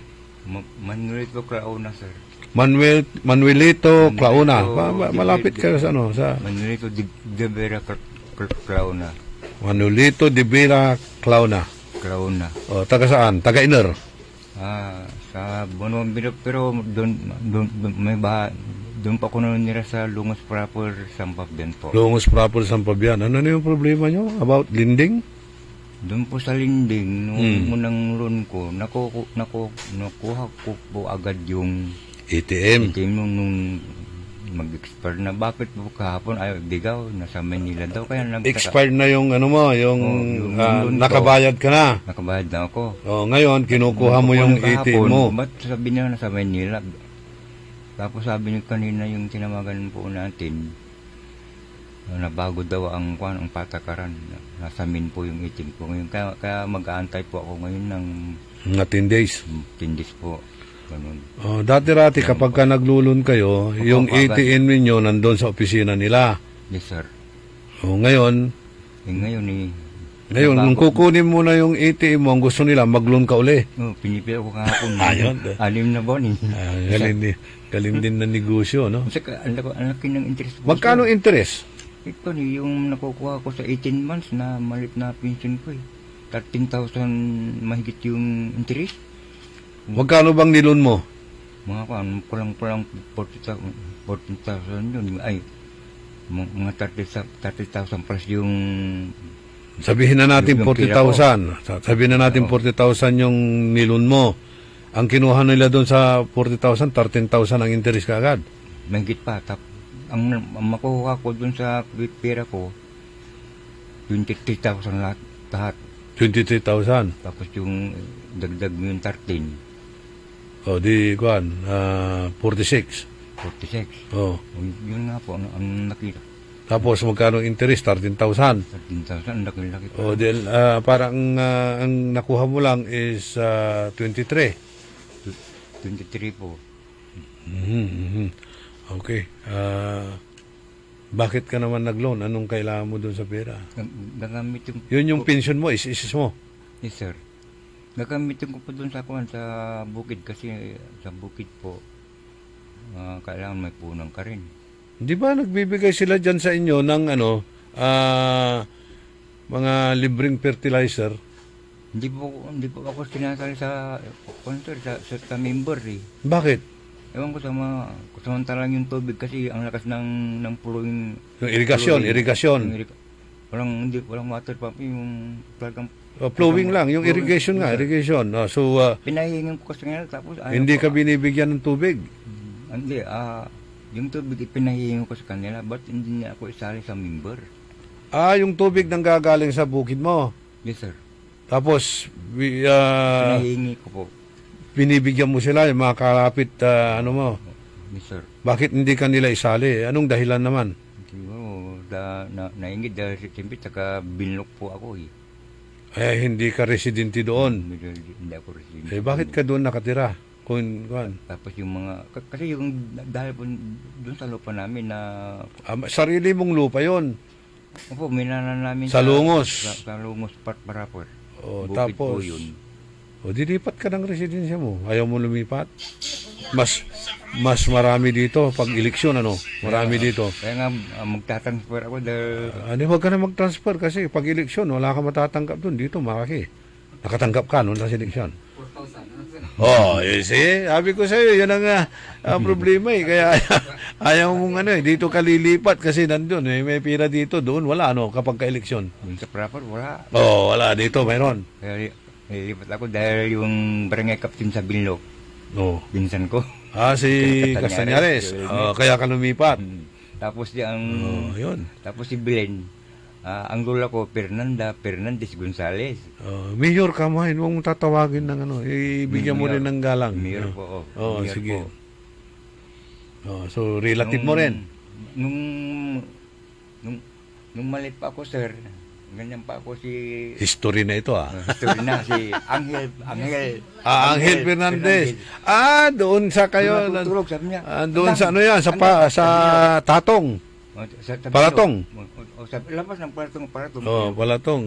Manuelito Clauna, sir. Manuelito Clauna. Malapit kayo sa ano? Manuelito de Vera Clauna. Manuelito de Vera Clauna. Taga saan? Taga Iner? Sa Bonombino, pero doon pa ko nila sa Lungos Proper, Sampabian po. Lungos Proper, Sampabian. Ano na yung problema nyo about linding? Doon po sa linding, nung unang loan ko, nakuha ko po agad yung ATM. Nung mag-expire na. Bakit po kahapon ayaw bigaw? Nasa Manila daw. Kaya expired na yung ano mo, yung nakabayad ka na. Nakabayad na ako. Ngayon, kinukuha mo yung ATM mo. Ba't sabi niya nasa Manila? Tapos sabi niyo kanina yung tinamagan po natin, nabago daw ang patakaran. Nasa min po yung itim ko ngayon. Kaya mag-aantay po ako ngayon ng... Mga 10 days? 10 days po. Ganun. Dati-rati kapag ka naglulun kayo, yung ATM ninyo nandun sa opisina nila. Yes, sir. Ngayon... Ngayon, nung kukunin mo na yung ATM mo, ang gusto nila, mag-loan ka uli. Pinipili ako kahapon. Alim na bon. Galing din na negosyo, no? Ang laki ng interest. Magkano interest? Ito yung nakukuha ko sa 18 months na malit na pension ko. 13,000 mahigit yung interest. Magkano bang nilon mo? Kulang 14,000 yun. Ay, mga 30,000 plus yung... Sabihin na natin 40,000. Sabihin na natin 40,000 yung nilon mo. Ang kinuha nila doon sa 40,000, 13,000 ang interest kaagad. Mahigit pa. Ang makuha ko doon sa pera ko, 23,000 lahat. 23,000? Tapos yung dagdag mo yung 13. Di kuhan, 46. 46? Oo. Yun nga po, ang nakita. Tapos magkano interest? 13,000. 13,000, laki-laki. O then parang ang nakuha mo lang is 23. 23 po. Okay. Bakit ka naman nag-loan? Anong kailangan mo doon sa pera? Nagamit Yun yung pension mo, is mo? Yes, sir. Nagamitin ko po doon sa bukid kasi sa bukid po kailangan may punang ka rin. Di ba nagbibigay sila dyan sa inyo ng mga libreng fertilizer? Hindi po ako sinasali sa member eh. Bakit? Ewan ko samantalang yung tubig kasi ang lakas ng flowing. Yung irrigation. Walang water pump yung talagang flowing lang, yung irrigation nga, irrigation. So pinahingin ko kasi nga tapos hindi ka binibigyan ng tubig. Hindi, yung tubig ipinahingin ko sa kanila, but hindi niya ako isali sa member. Yung tubig nang gagaling sa bukid mo? Yes, sir. Tapos pinahingi ko po. Binibigyan mo sila yung mga kalapit ano mo? Yes, sir. Bakit hindi ka nila isali? Anong dahilan naman? Siguro, naingit dahil si Timbit, saka binlock po ako eh. Hindi ka residente doon? Hindi ako residente. Bakit ka doon nakatira? Tapos yung kasi yung dahil po doon sa lupa namin na... sarili mong lupa yon. Opo, minana namin sa Lungos. Sa Lungos, Parapor. Tapos, po yun. Dilipat ka ng residensya mo. Ayaw mo lumipat? Mas marami dito pag eleksyon, marami dito. Kaya nga, magtatransfer ako dahil... Huwag ka na mag-transfer kasi pag eleksyon, wala ka matatanggap doon. Dito, makaki. Nakatanggap ka noon sa eleksyon. See? Sabi ko sa'yo, yan ang problema eh. Kaya ayaw mong dito ka lilipat kasi nandun may pira dito, doon wala kapag ka-eleksyon. Sa Parapor, wala. Wala. Dito, mayroon. Kaya nilipat ako dahil yung barangay captain sa Binlok. Binsan ko. Si Castañares. Kaya ka lumipat. Tapos tapos si Belen. Ang lola ko, Fernandez Gonzales. Mayor ka mo, huwag mong tatawagin ng ibigyan mo rin ng galang. Mayor po. Mayor sige. So, relative mo rin? Nung malit pa ako, sir, ganyan pa ako si... History na ito, History na, si Angel. Angel Fernandez. Doon sa kayo. Natutulog, sabi niya. Doon sa sa Tatong. Palatong. Labas ng Palatong. Palatong.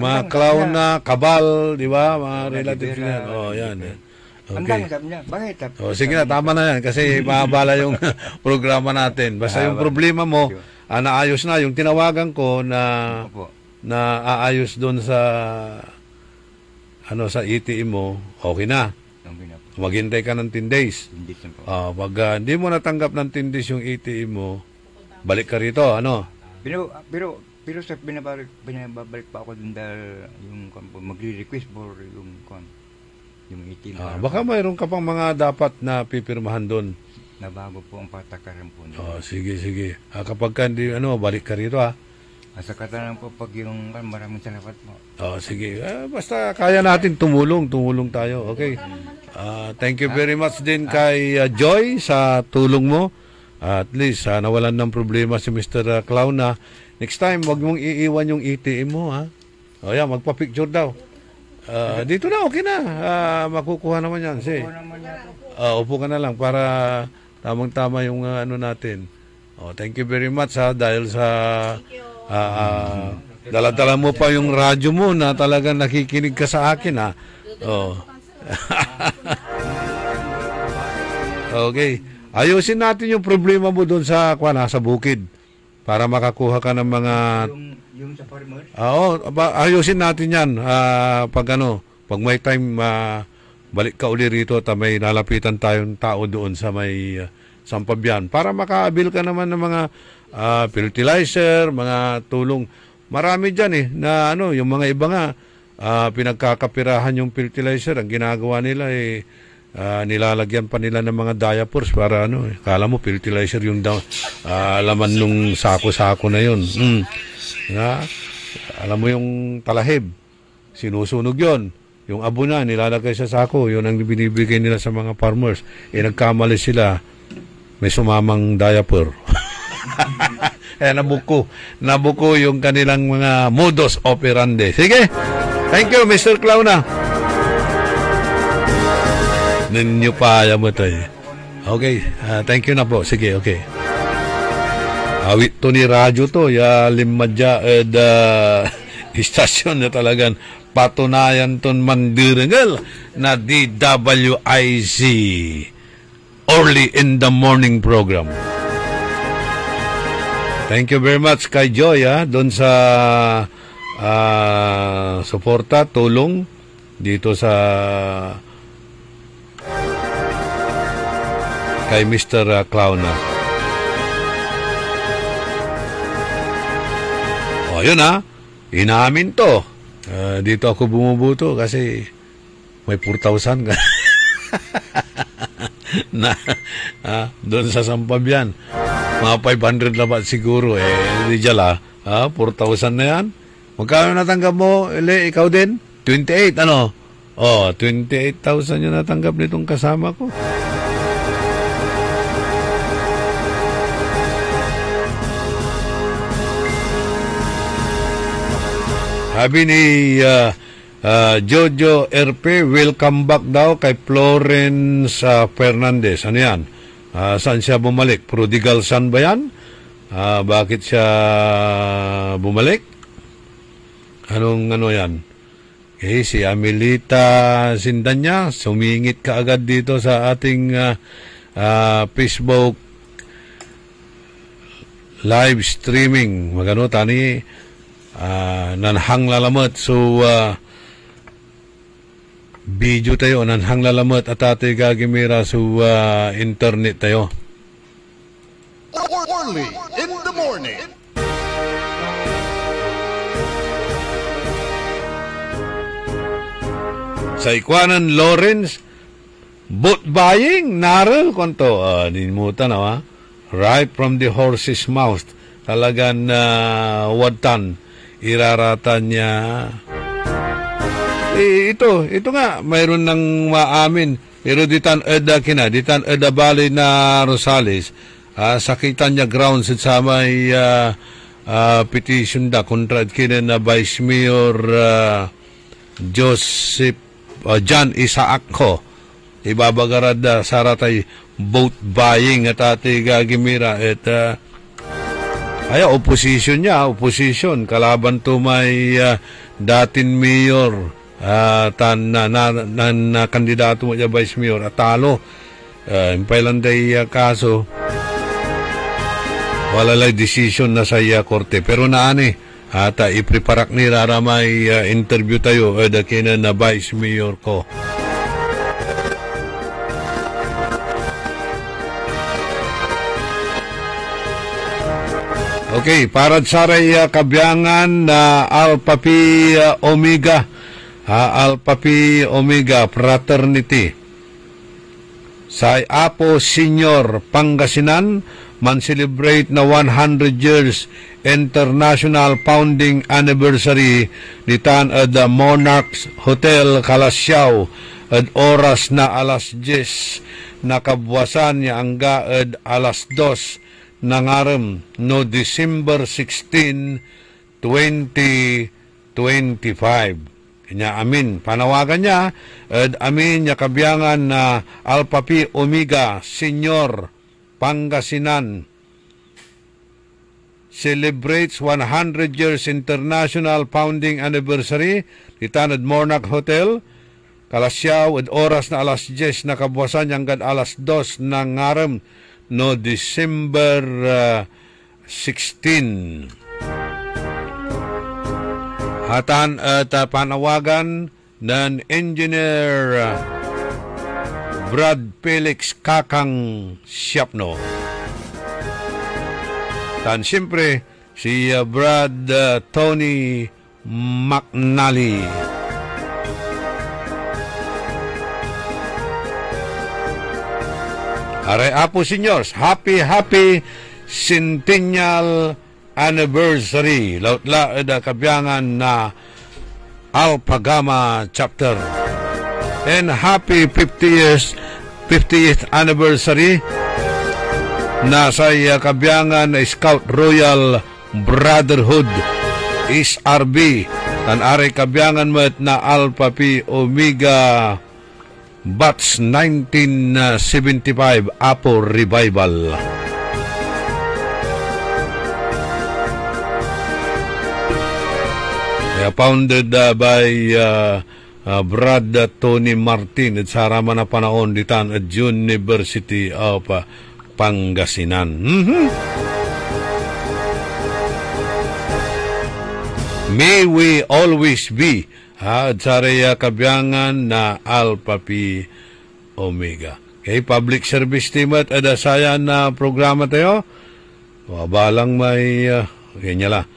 Mga clown na, kabal, di ba? Mga relatives yan. Yan. Okay. Sabi niya, bakit? Sige na, tama na yan. Kasi maabala yung programa natin. Basta yung problema mo, naayos na. Yung tinawagan ko na aayos doon sa sa ETM mo, okay na. Maghintay ka ng 10 days. Pag hindi mo natanggap ng 10 days yung ETM mo, balik ka rito, Pero sa binabalik pa ako dun dahil yung magre-request for yung ETM. Baka mayroon ka pang mga dapat na pipirmahan doon. Nabago po ang patakaran po. Sige. Kapag ka hindi, balik ka rito, Sa katanan po pag yung maraming salamat po. Sige. Basta kaya natin tumulong tayo. Okay. Thank you very much din kay Joy sa tulong mo. At least, nawalan ng problema si Mr. Clown na next time, wag mong iiwan yung ATM mo, magpa-picture daw. Dito na, okay na. Makukuha naman yan. Upo ka na lang para tamang-tama yung natin. Thank you very much dahil sa dala-dala mo pa yung radyo mo na talagang nakikinig ka sa akin, Okay. Ayusin natin yung problema mo doon sa bukid para makakuha ka ng mga yung sa farmers. Ayusin natin 'yan pag may time balik ka uli rito may nalapitan tayong tao doon sa may Sampabian para makaabil ka naman ng mga fertilizer, mga tulong. Marami diyan na yung mga iba nga pinagkakapirahan yung fertilizer, ang ginagawa nila nilalagyan pa nila ng mga diapers para kala mo fertilizer yung laman nung sako-sako na yun. Alam mo yung talahib, sinusunog yon. Yung abo na nilalagay sa sako, yun ang binibigay nila sa mga farmers. Nagkamali sila, may sumamang diaper. Nabuko yung kanilang mga modus operandi. Sige. Thank you, Mr. Clauna. Ninyo pa mo to eh. Okay. Thank you na po. Sige, okay. Awit to ni radyo to. Ya limadya istasyon na talagang patunayan ton mandiringal na DWIZ Early in the Morning program. Thank you very much kay Joy doon sa suporta, tulong dito sa kay Mr. Clauna. O yun inamin to. Dito ako bumubuto kasi may 4,000 ka. na doon sa Sampabian. Mga 500 na ba siguro di dyan 4,000 na yan. Magkano natanggap mo, ikaw din? 28, 28,000 yung natanggap nitong kasama ko. Sabi ni Jojo RP, welcome back daw kay Florence Fernandez. Ano yan? Saan siya bumalik? Prodigal son ba yan? Bakit siya bumalik? Ano yan? Okay, si Amelita Sindanya, sumingit ka agad dito sa ating Facebook live streaming. Magano tani nanhang lalamot. So video tayo, nanhang lalamot at ate gagimira sa internet tayo. Early in the morning. Sa Ikwanan Lawrence, boat buying, naral konto. Nimutan right from the horse's mouth. Talagang watan, iraratan niya. Ito nga, mayroon ng maamin. Pero ditan eda bali na Rosales, sakitan niya grounds sa may petition da kontra kina na Vice Mayor Joseph John Isaac ko. Ibabagarad saratay boat buying at ati gagimira at opposition kalaban to may datin mayor na kandidato mo niya Vice Mayor at talo impailanday kaso wala lang decision na sa korte pero naani at ipreparak ni raramay interview tayo kina na Vice Mayor ko. Okay, para saray kabyangan na Alpha Phi Omega Fraternity sa Apo Senior Pangasinan man celebrate na 100 years International Founding Anniversary nitan at the Monarchs Hotel Calasiao at oras na alas 10 nakabwasan niya angga at alas 2 nangarem no December 16, 2025. Kanya amin panawagan niya at amin niya kabyangan na Alpha Phi Omega Senior Pangasinan celebrates 100 years International Founding Anniversary di Tanad Monarch Hotel Calasiao at oras na alas 10 na kabwasan hanggang alas 2 ng ngaram no December 16. Hatan at panawagan ng Engineer Brad Felix Kakang Siapno. Tan siyempre si Brad Tony McNally. Aray Apo Seniors, happy centennial anniversary. Lautla eda kabyangan na Alpha Gamma chapter. And happy 50th anniversary nasa kabiyangan na Scout Royal Brotherhood SRB tan ari kabiyangan met na Alpha Pi Omega Batch 1975 Apo Revival. Founded by Brad Tony Martin at sarama na panahon ditan at University of Pangasinan. May we always be at saraya kabiyangan na Alpha Pi Omega. Okay, public service team at adasayan na programa tayo. Wabalang may kanya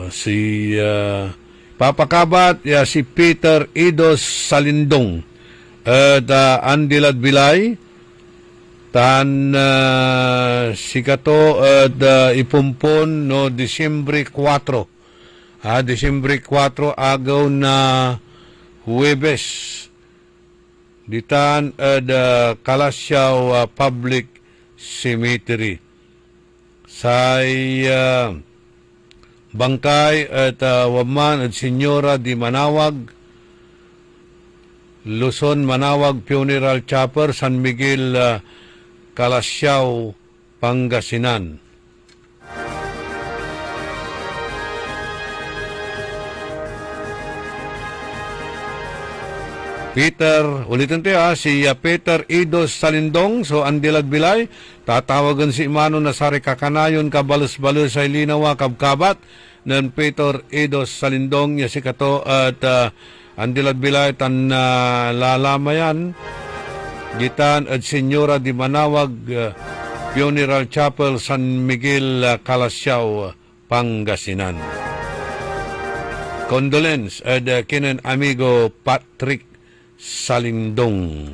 si Papakabat si Peter Idos Salindong at Andilad Bilay tan sikato at ipumpon no Disyembre 4 Disyembre 4 agaw na Huwebes ditan at Kalasyaw Public Cemetery say bangkay at waman at Senyora di Manawag Luzon Manawag Funeral Chapel San Miguel Kalasyaw Pangasinan. Peter, ulitin tayo si Peter Idos Salindong, so Andilag Bilay, tatawagan si Imano na sari kakanayon kabalos-balos sa Ilinawa kabkabat, nan Peter Idos Salindong, si kato at Andilag Bilay, tan lalamayan, gitan at Senyora di Manawag, Funeral Chapel, San Miguel, Kalasyaw, Pangasinan. Condolence at kinan amigo Patrick Salindong.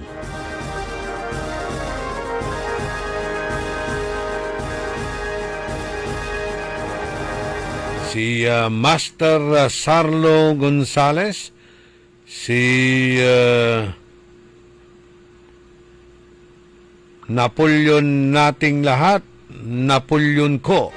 Si Master Sarlo Gonzales, si Napoleon nating lahat, Napoleon ko.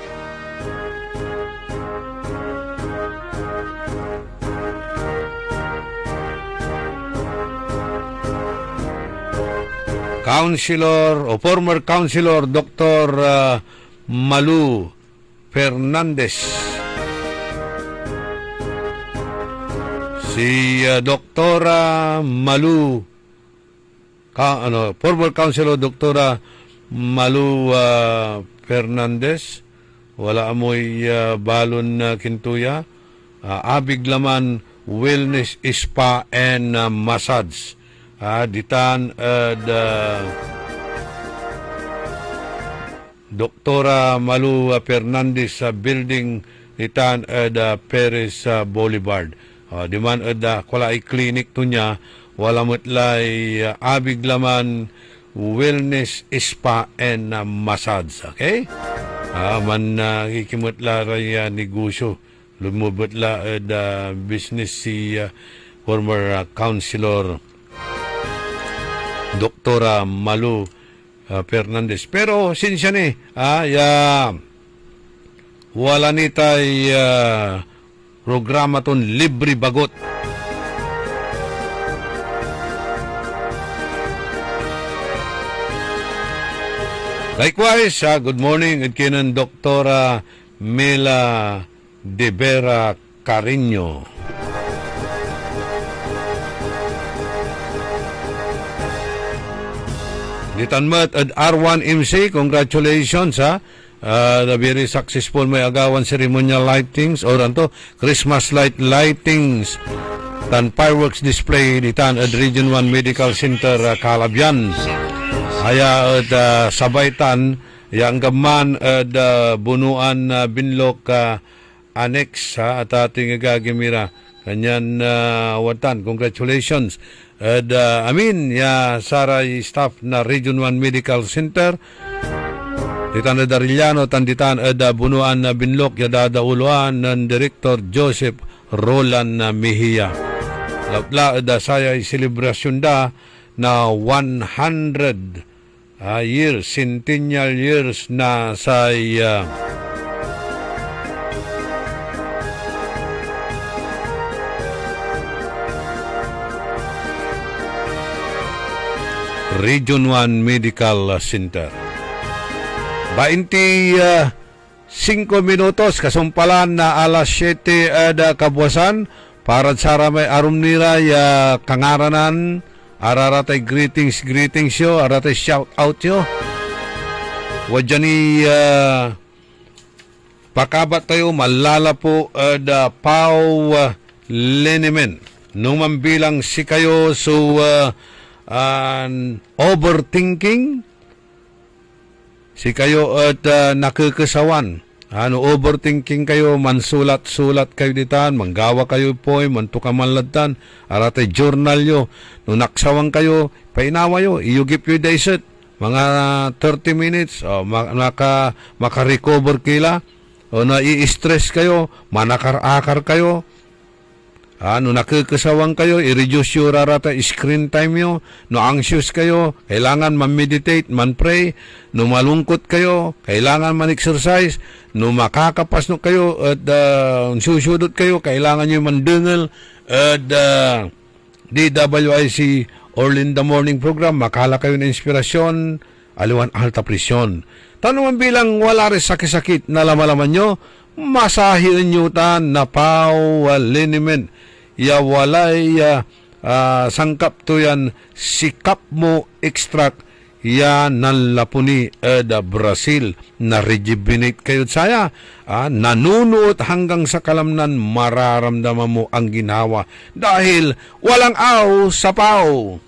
Councilor o former Councilor Dr. Malu Fernandez, si Dr. Malu former Councilor Dr. Malu Fernandez, wala amoy balon na kintuya, abig laman wellness spa and massage. Ditan Doktora Malu Fernandez sa building ditan Perez Boulevard. Diman kulay clinic to niya, wala mutlay abig laman wellness spa and massage. Okay? Man kikimutla ray negosyo. Lumubutla business si former councilor Doktora Malu Fernandez. Pero sinsya ni, wala ni tay programa ton libre bagot. Likewise, good morning at kinan Doktora Mela De Vera Carreño. Ditanmat at R1MC, congratulations the very successful may agawan ceremonial lightings or anto Christmas light lightings tan fireworks display ditan at Region 1 Medical Center Calabyan. Aya at sabaitan yang gaman at bunuan binlok annex at ating gagimira kanyan watan. Congratulations. Amin ya saray staff na Region 1 Medical Center ditan Darillano tanditan bunuan na binlok ya dadauluan ng Director Joseph Roland Mejia. Lapla saya selebrasyon da na 100 years, centennial years na sa Region 1 Medical Center. 25 minutos kasumpalan na alas 7 kabuasan para sa ramay arumnira kangaranan araratay greetings yo, araratay shout out yo. Wadyan ni pakabat tayo malala po Pau Lenemen nung mambilang si kayo so overthinking si kayo at nakakasawan. Overthinking kayo, mansulat-sulat kayo ditan, manggawa kayo po, mantukamanladtan, aratay journal yo. Nung naksawang kayo, painawa yo, iyugip yo daiset, mga 30 minutes, makarecover kila, o nai-stress kayo, manakar-akar kayo, no nakakasawang kayo, i-reduce yung rarata screen time nyo. No anxious kayo, kailangan man-meditate, man-pray. No malungkot kayo, kailangan man-exercise. No makakapas no kayo at susudot kayo, kailangan nyo man-dengal at DWIC Early in the Morning program, makala kayo ng inspirasyon, aliwan alta presyon. Tanungan bilang wala rin sakit-sakit na lamalaman nyo, masahin nyo tan na liniment. Ya walay sangkap to yan sikap mo extract ya nanlapuni da Brazil na rejuvenate kayo saya nanunuot hanggang sa kalamnan mararamdaman mo ang ginawa dahil walang aw sa pao.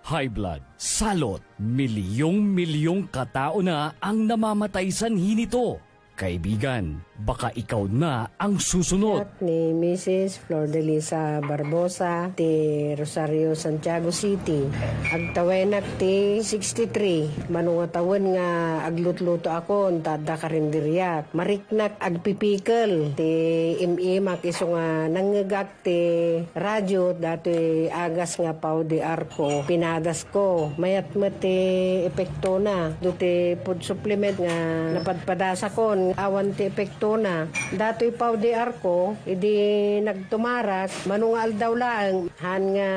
High blood, salot, milyong-milyong katao na ang namamatay sanhi nito. Kaibigan, baka ikaw na ang susunod. At ni Mrs. Flordelisa Barbosa ti Rosario, Santiago City. Agtawenak ti 63. Manungatawan nga aglutluto akon tada karinderyat. Mariknak agpipikal ti imak iso nga nangagak ti radyo dati agas nga pau di arko. Pinadas ko. Mayat ti epekto na. Duti food supplement nga napadpadasa kon awan ti epekto na. Dato'y pau di arko, idi nagtumarak, manungal daw lang, han nga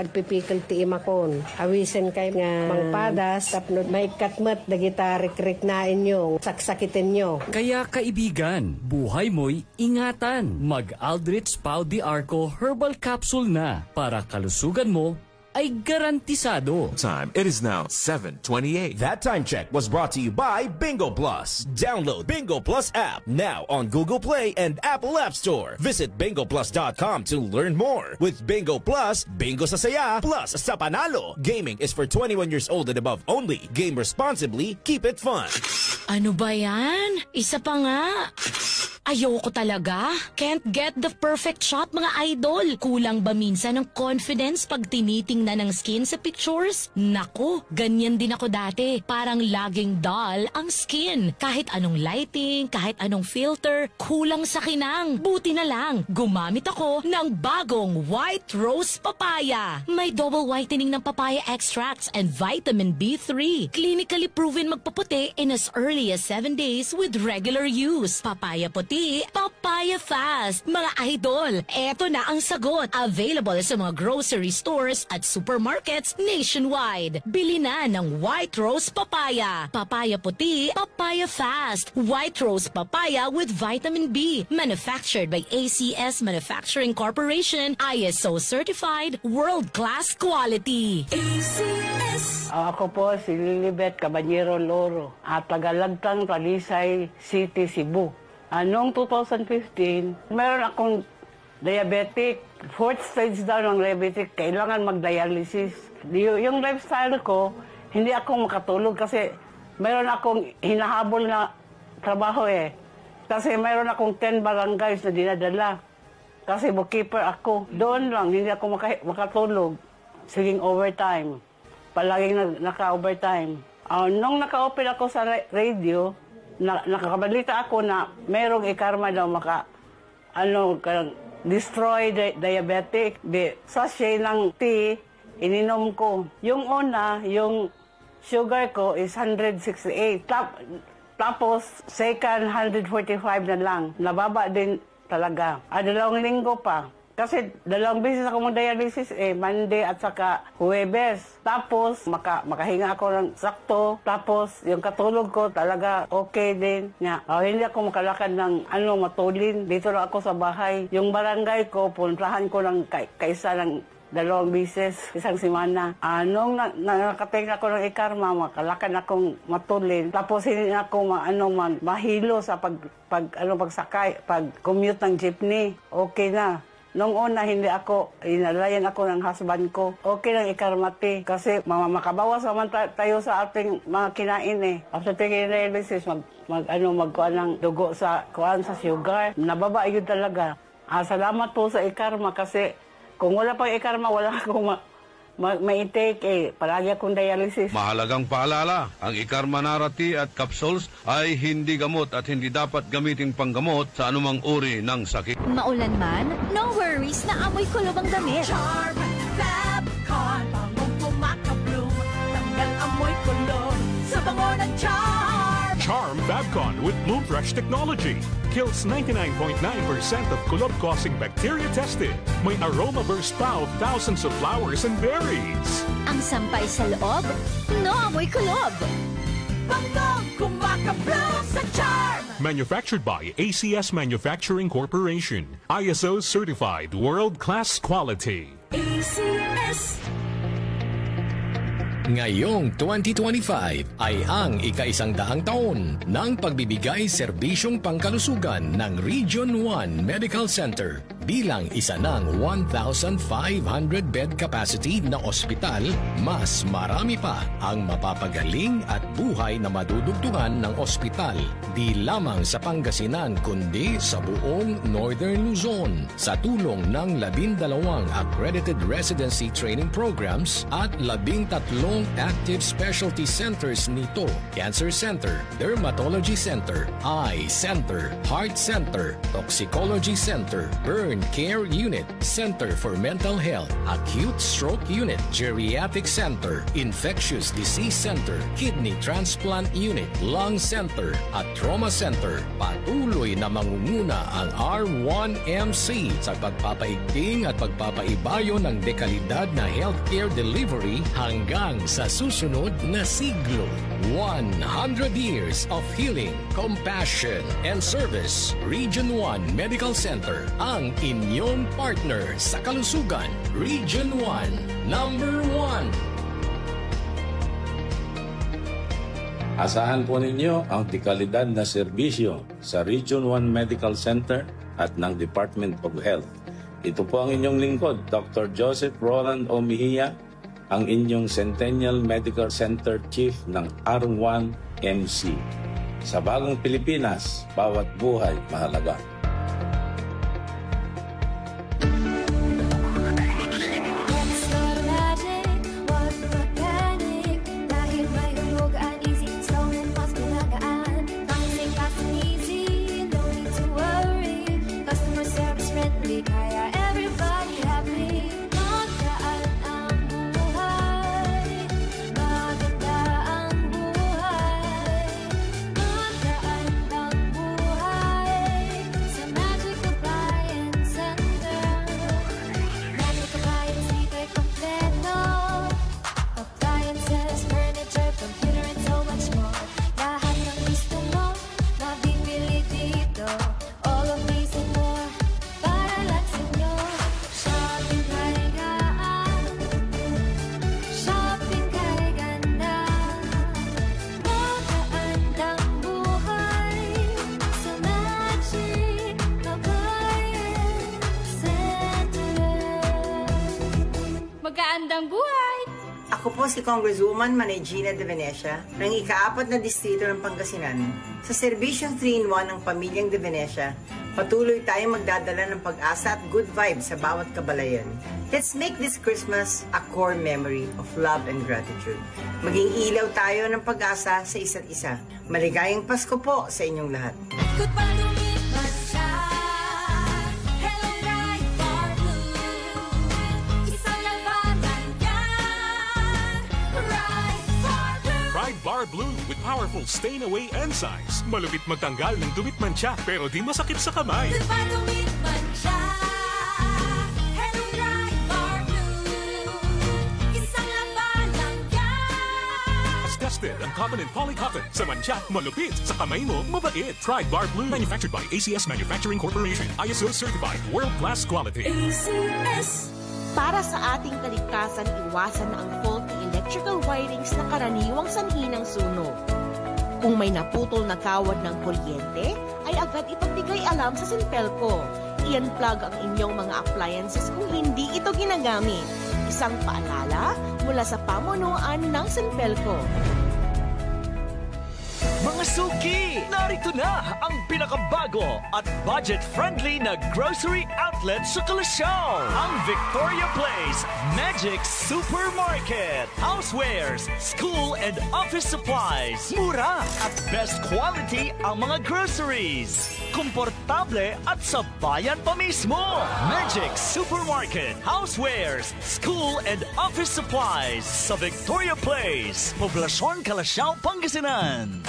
agpipikil ti imakon. Awisen kay nga mangpadas, tapno may katmat, dagita rik-rik na inyo, saksakitin nyo. Kaya kaibigan, buhay mo'y ingatan. Mag-Aldrich Pau di Arco Herbal Capsule na para kalusugan mo ay garantisado. Time. It is now 7:28. That time check was brought to you by Bingo Plus. Download Bingo Plus app now on Google Play and Apple App Store. Visit bingoplus.com to learn more. With Bingo Plus, bingo sa saya, plus sa panalo. Gaming is for 21 years old and above only. Game responsibly, keep it fun. Ano ba yan? Isa pa nga. Ayoko talaga. Can't get the perfect shot, mga idol. Kulang ba minsan ng confidence pag tinitingnan ng skin sa pictures? Naku, ganyan din ako dati. Parang laging dull ang skin. Kahit anong lighting, kahit anong filter, kulang sa kinang. Buti na lang, gumamit ako ng bagong White Rose Papaya. May double whitening ng papaya extracts and vitamin B3. Clinically proven magpaputi in as early as 7 days with regular use. Papaya puti, papaya fast. Mga idol, eto na ang sagot. Available sa mga grocery stores at supermarkets nationwide. Bili na ng White Rose Papaya. Papaya puti, papaya fast. White Rose Papaya with vitamin B. Manufactured by ACS Manufacturing Corporation. ISO certified, world-class quality. ACS. Ako po si Lilibet Caballero Loro at tagalagtang Talisay City, Cebu. Noong 2015, meron akong diabetic. 4th stage daw ng diabetic, kailangan mag-dialysis. Yung lifestyle ko, hindi ako makatulog kasi meron akong hinahabol na trabaho eh. Kasi meron akong 10 barangays na dinadala. Kasi bookkeeper ako. Doon lang, hindi ako makatulog. Siging overtime. Palaging naka-overtime. Nung naka-open ako sa radio, nakakabalita ako na merong ikarma daw destroy diabetic. Sachet ng tea, ininom ko. Yung una, yung sugar ko is 168. Tapos, second, 145 na lang. Nababa din talaga. 2 linggo pa. Kasi 2 beses ako mag-dialysis Monday at saka Huwebes. Tapos, makahinga ako ng sakto. Tapos, yung katulog ko talaga okay din. Hindi ako makalakad ng matulin. Dito lang ako sa bahay. Yung barangay ko, puntahan ko ng kaisa ng 2 beses, isang semana. Nung nakataking ako ng ikarma, makalakad akong matulin. Tapos hindi ako mahilo sa pagsakay, pag-commute ng jeepney. Okay na. Nung una, inalayan ako ng husband ko. Okay lang ikarmati. Kasi makabawas naman tayo sa ating mga kinain After taking dialysis, magkuhan ng dugo sa sugar. Nababa yun talaga. Salamat po sa ikarma kasi kung wala pang ikarma, wala akong ma-take Palagi akong dialysis. Mahalagang paalala, ang Ikarma Narati at capsules ay hindi gamot at hindi dapat gamiting panggamot sa anumang uri ng sakit. Maulan man, no worries na amoy kulob ang damit. Charm Fabcon, bangong pumakabloom, tanggal amoy kulob sa bango ng Charm. Charm Fabcon with Bloom Fresh technology kills 99.9% of kulob-causing bacteria tested. May aroma burst pa of thousands of flowers and berries. Ang sampay sa loob, no amoy kulob. Bangong kumakabloom sa Charm. Manufactured by ACS Manufacturing Corporation. ISO certified world-class quality. ACS. Ngayong 2025 ay ang ika-100 taon ng pagbibigay serbisyong pangkalusugan ng Region 1 Medical Center. Bilang isa ng 1,500 bed capacity na ospital, mas marami pa ang mapapagaling at buhay na madudugtungan ng ospital. Di lamang sa Pangasinan kundi sa buong Northern Luzon. Sa tulong ng 12 accredited residency training programs at 13 active specialty centers nito: Cancer Center, Dermatology Center, Eye Center, Heart Center, Toxicology Center, Burn Care Unit, Center for Mental Health, Acute Stroke Unit, Geriatric Center, Infectious Disease Center, Kidney Transplant Unit, Lung Center, at Trauma Center. Patuloy na mangunguna ang R1MC sa pagpapaigting at pagpapaibayo ng dekalidad na healthcare delivery hanggang sa susunod na siglo. 100 years of healing, compassion, and service. Region 1 Medical Center, ang inyong partner sa kalusugan. Region 1, number 1. Asahan po ninyo ang dekalidad na serbisyo sa Region 1 Medical Center at ng Department of Health. Ito po ang inyong lingkod, Dr. Joseph Roland O. Mejia, ang inyong Centennial Medical Center Chief ng R1MC. Sa bagong Pilipinas, bawat buhay mahalaga. Magandang buhay! Ako po si Congresswoman Gina De Venecia ng ika-4 na distrito ng Pangasinan. Sa serbisyong 3-in-1 ng pamilyang De Venecia, patuloy tayong magdadala ng pag-asa at good vibes sa bawat kabalayan. Let's make this Christmas a core memory of love and gratitude. Maging ilaw tayo ng pag-asa sa isa't isa. Maligayang Pasko po sa inyong lahat. Isang labanan yan, right for blue. Blue with powerful stain-away enzymes. Malupit magtanggal ng dumit mancha pero di masakit sa kamay. Diba dumit mancha? Hello Pride Bar Blue. Isang laban lang yan. As tested ang cotton and polycotton. Sa mancha, malupit. Sa kamay mo, mabait. Pride Bar Blue. Manufactured by ACS Manufacturing Corporation. ISO certified. World-class quality. ACS. Para sa ating kaligtasan, iwasan ang faulty electrical wirings na karaniwang sanhi ng sunog. Kung may naputol na kawad ng kuryente, ay agad ipagbigay alam sa Sinpelco. I-unplug ang inyong mga appliances kung hindi ito ginagamit. Isang paalala mula sa pamunuan ng Sinpelco. Mga suki, narito na ang pinakabago at budget-friendly na grocery outlet sa Kalasyaw. Ang Victoria Place Magic Supermarket. Housewares, school and office supplies. Mura at best quality ang mga groceries. Komportable at sa bayan pa mismo. Magic Supermarket. Housewares, school and office supplies sa Victoria Place, Poblacion, Kalasyaw, Pangasinan.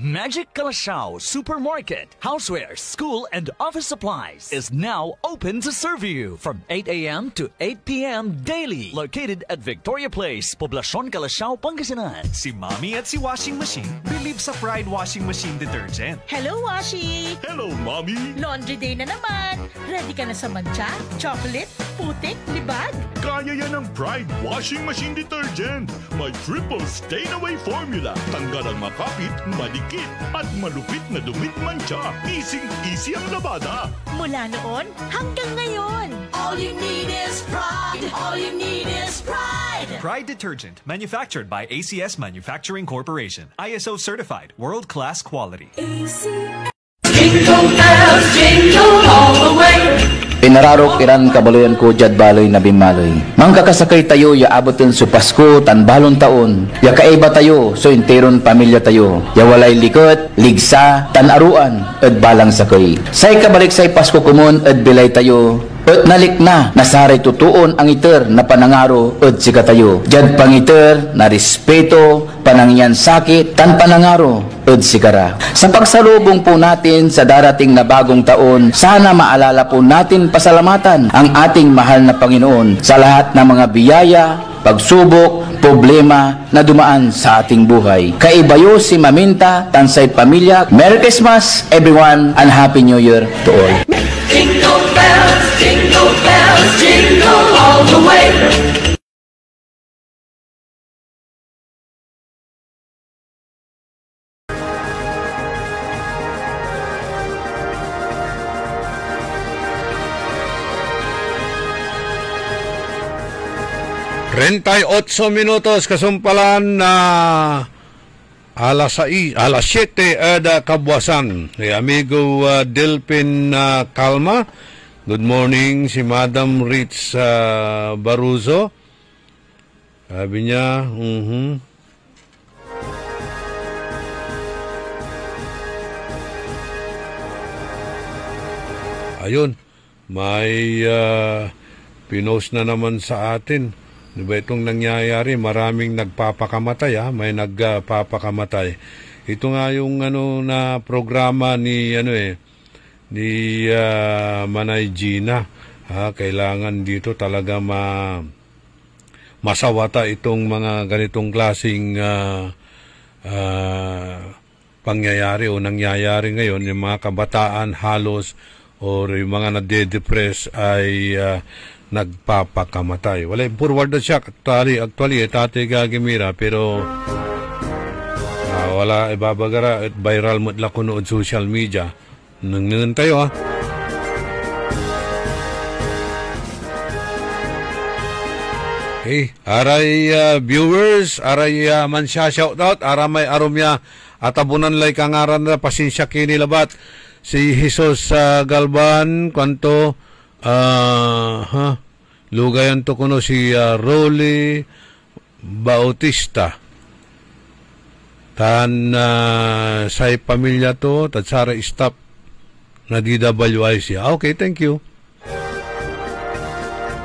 Magic Kalasyaw Supermarket, Housewares, School and Office Supplies is now open to serve you from 8 a.m. to 8 p.m. daily. Located at Victoria Place, Poblacion, Kalasyaw, Pangasinan. Si Mommy at si Washing Machine believe sa Pride Washing Machine Detergent. Hello, Washi! Hello, Mommy! Laundry day na naman! Ready ka na sa mancha, chocolate, putik, libag? Kaya yan ang Pride Washing Machine Detergent. May triple stain-away formula. Tanggal ang makapit, malikit, at malupit na dumit mancha. Easy ang labada. Mula noon hanggang ngayon. All you need is pride. All you need is pride. Pride Detergent, manufactured by ACS Manufacturing Corporation. ISO certified, world-class quality. Jingle bells, jingle all the way. Pinararok iran kabaluyan ko jad baloy na bimaloy. Mangkakasakay tayo ya abutin su Pasko tan balon taon. Ya kaiba tayo so interon pamilya tayo. Ya walay likot, ligsa, tan aruan ed balang sakay. Say kabalik say Pasko kumon ed bilay tayo. At nalik na, nasaray tutuon ang iter na panangaro at sika tayo. Jad pangiter na respeto, panangyan sakit, tan panangaro at sikara. Sa pagsalubong po natin sa darating na bagong taon, sana maalala po natin pasalamatan ang ating mahal na Panginoon sa lahat ng mga biyaya, pagsubok, problema na dumaan sa ating buhay. Kaibayo si Maminta, Tansay Pamilya. Merry Christmas everyone and Happy New Year to all. Jingle bells, jingle all the way. Rentay 8 minutos kasumpalan na alas 7 kabwasan. Amigo Delpin Calma. Good morning si Madam Ritz Baruzo. Sabi niya, Ayun, may pinost na naman sa atin. Diba itong nangyayari, maraming nagpapakamatay, may nagpapakamatay. Ito nga yung na programa ni ni Manay Gina. Kailangan dito talaga masawata itong mga ganitong klaseng pangyayari o nangyayari ngayon. Yung mga kabataan halos o yung mga nade-depress ay nagpapakamatay. Wala, forward na siya. Actually, Tate Gagimira, pero wala ibabagara at viral mo la kunood social media. Nangyayari tayo, Hey, aray viewers, aray man siya shoutout, aramay arumya atabunan lay kangaran na pasensya kini labat. Si Jesus Galban, kwanto, lugayan to kuno si Rolly Bautista. Tan say pamilya to, tatsara stop na DWIC. Okay, thank you.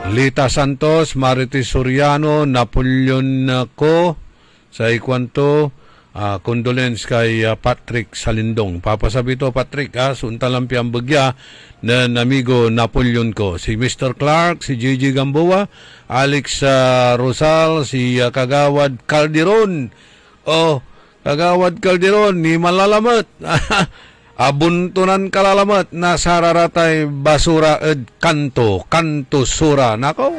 Lita Santos, Marites Soriano, Napoleon ko, sa ikwanto, condolence kay Patrick Salindong. Papasabi to Patrick, sunta lang piyang bagya na amigo Napoleon ko. Si Mr. Clark, si Gigi Gamboa, Alex Rosal, si Kagawad Calderon. Kagawad Calderon, ni malalamat. Abuntunan kalalamat na sararatay basura ed kanto sura. Nako,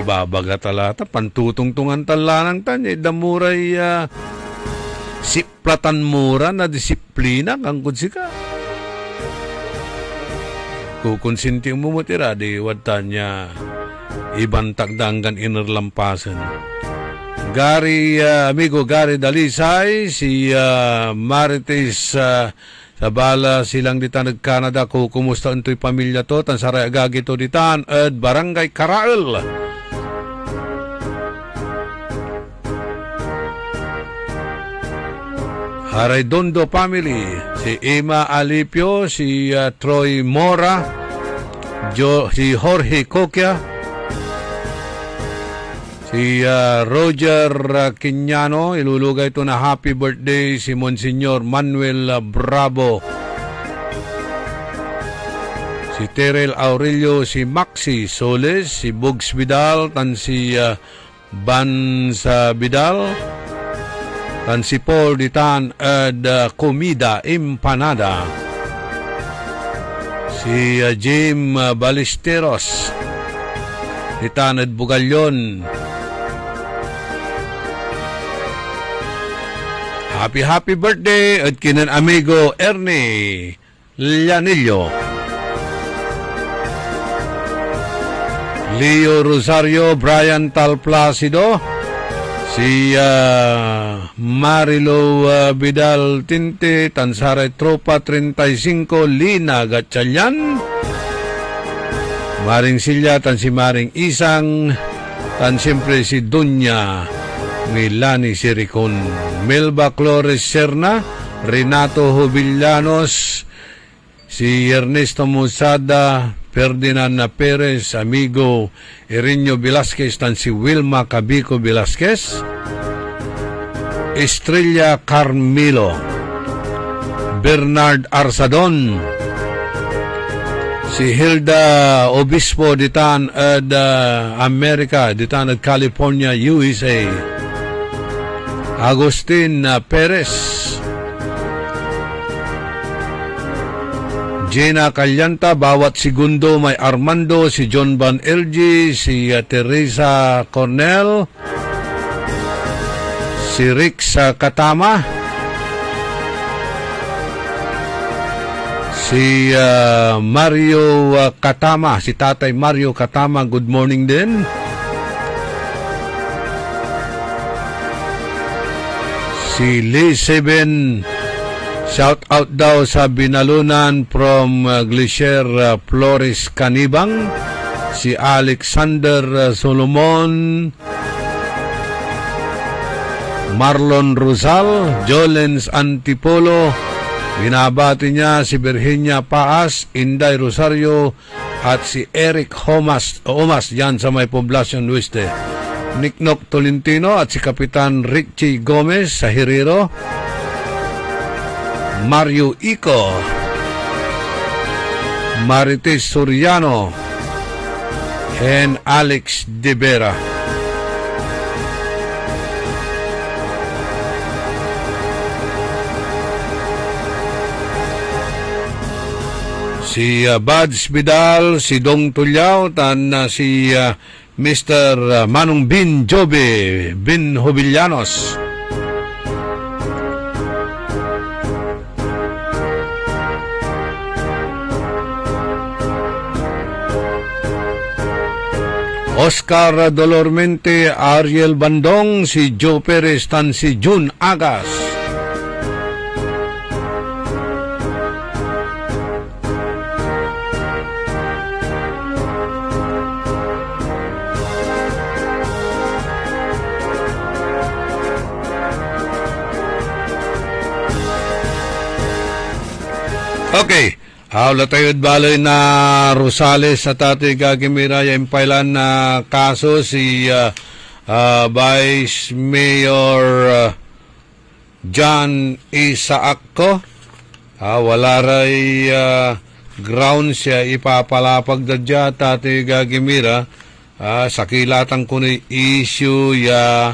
ibabaga talata, pantutungtungan talanang tan, damuray siplatan mura na disiplina kang kudsika. Kukonsinti mo mutira, di watan niya ibang tagdangan inerlampasan. Amigo Gary Dalisay, si Marites Sabala, silang ditan Canada, kumusta unto'y pamilya to, tan saray agagi to ditan, at Barangay Karael. Haray Dondo family, si Emma Alipio, si Troy Mora, si Jorge Coquia, si Roger Quiñano, ilulugay ito na happy birthday si Monsignor Manuel Bravo, si Terrell Aurelio, si Maxi Soles, si Bugs Vidal, tan si Bansa Vidal, tan si Paul ditan ed Comida Empanada, si Jim Ballesteros ditan ed Bugalyon. Happy birthday at kinan amigo Ernie Llanillo, Leo Rosario, Brian Talplacido, si Marilo Vidal Tinte, Tansare Tropa 35, Lina Gatchalian, Maring Silya, tan si Maring Isang, tan siyempre si Dunya Milani Siricon, Melba Flores Serna, Renato Jubillanos, si Ernesto Musada, Ferdinand Perez, amigo Irinyo Velasquez, tan si Wilma Cabico Velasquez, Estrella Carmilo, Bernard Arsadon, si Hilda Obispo ditan ad Amerika, ditan ad California, USA, Agustin Perez, Gina Calyanta, bawat segundo may Armando, si John Van LG, si Teresa Cornell, si Rix Katama, si Mario Katama, si Tatay Mario Katama, good morning din. Si Lee Seven, shout out daw sa Binalunan from Glacier Flores Canibang. Si Alexander Solomon, Marlon Rosal, Jolens Antipolo, binabati niya si Virginia Paas, Inday Rosario, at si Eric Omas yan sa may Poblacion Nueste. Nicknock Tolentino at si Kapitan Richie Gomez sa Herrero, Mario Ico, Marites Soriano, and Alex De Vera. Si Bads Vidal, si Dong Tulyao, tan si Mr. Manong Bin Jobe Bin Hobillanos. Oscar Dolormente, Ariel Bandong, si Joe Perez, tan si June Agas. Okay, hawla tayo balay na Rosales sa Tatay Gagimira yung pailan na kaso si Vice Mayor John Isaac ko. Wala ray ground siya ipapalapag dadya Tati Gagimira. Sa kilatan ko ni issue ya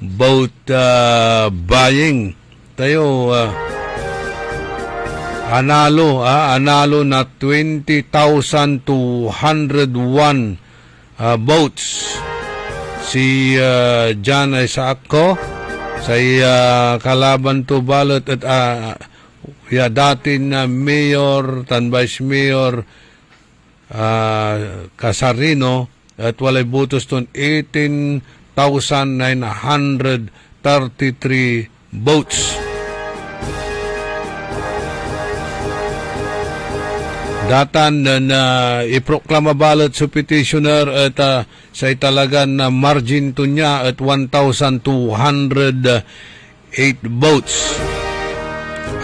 about buying. Tayo analo na 20,201 votes. Si John Isaac ko sa kalaban to ballot at dati na mayor, tan vice mayor Casarino at walay butos ton 18,933 votes. Datan na iproklama ballot sa petitioner at sa italagan na margin to niya at 1,208 votes.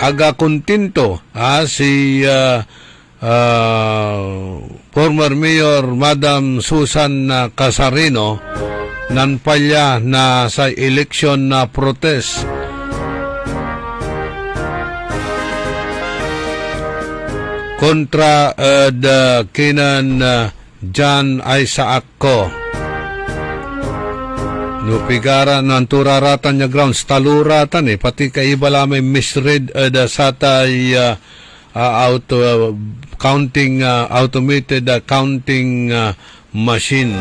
Aga kontento si former Mayor Madam Susan Casarino nanpalya na sa election na protest. Kontra kinan John Isaac ko. Nupigara ng turaratan niya grounds, taluratan pati kaibala may misread satay automated counting machine.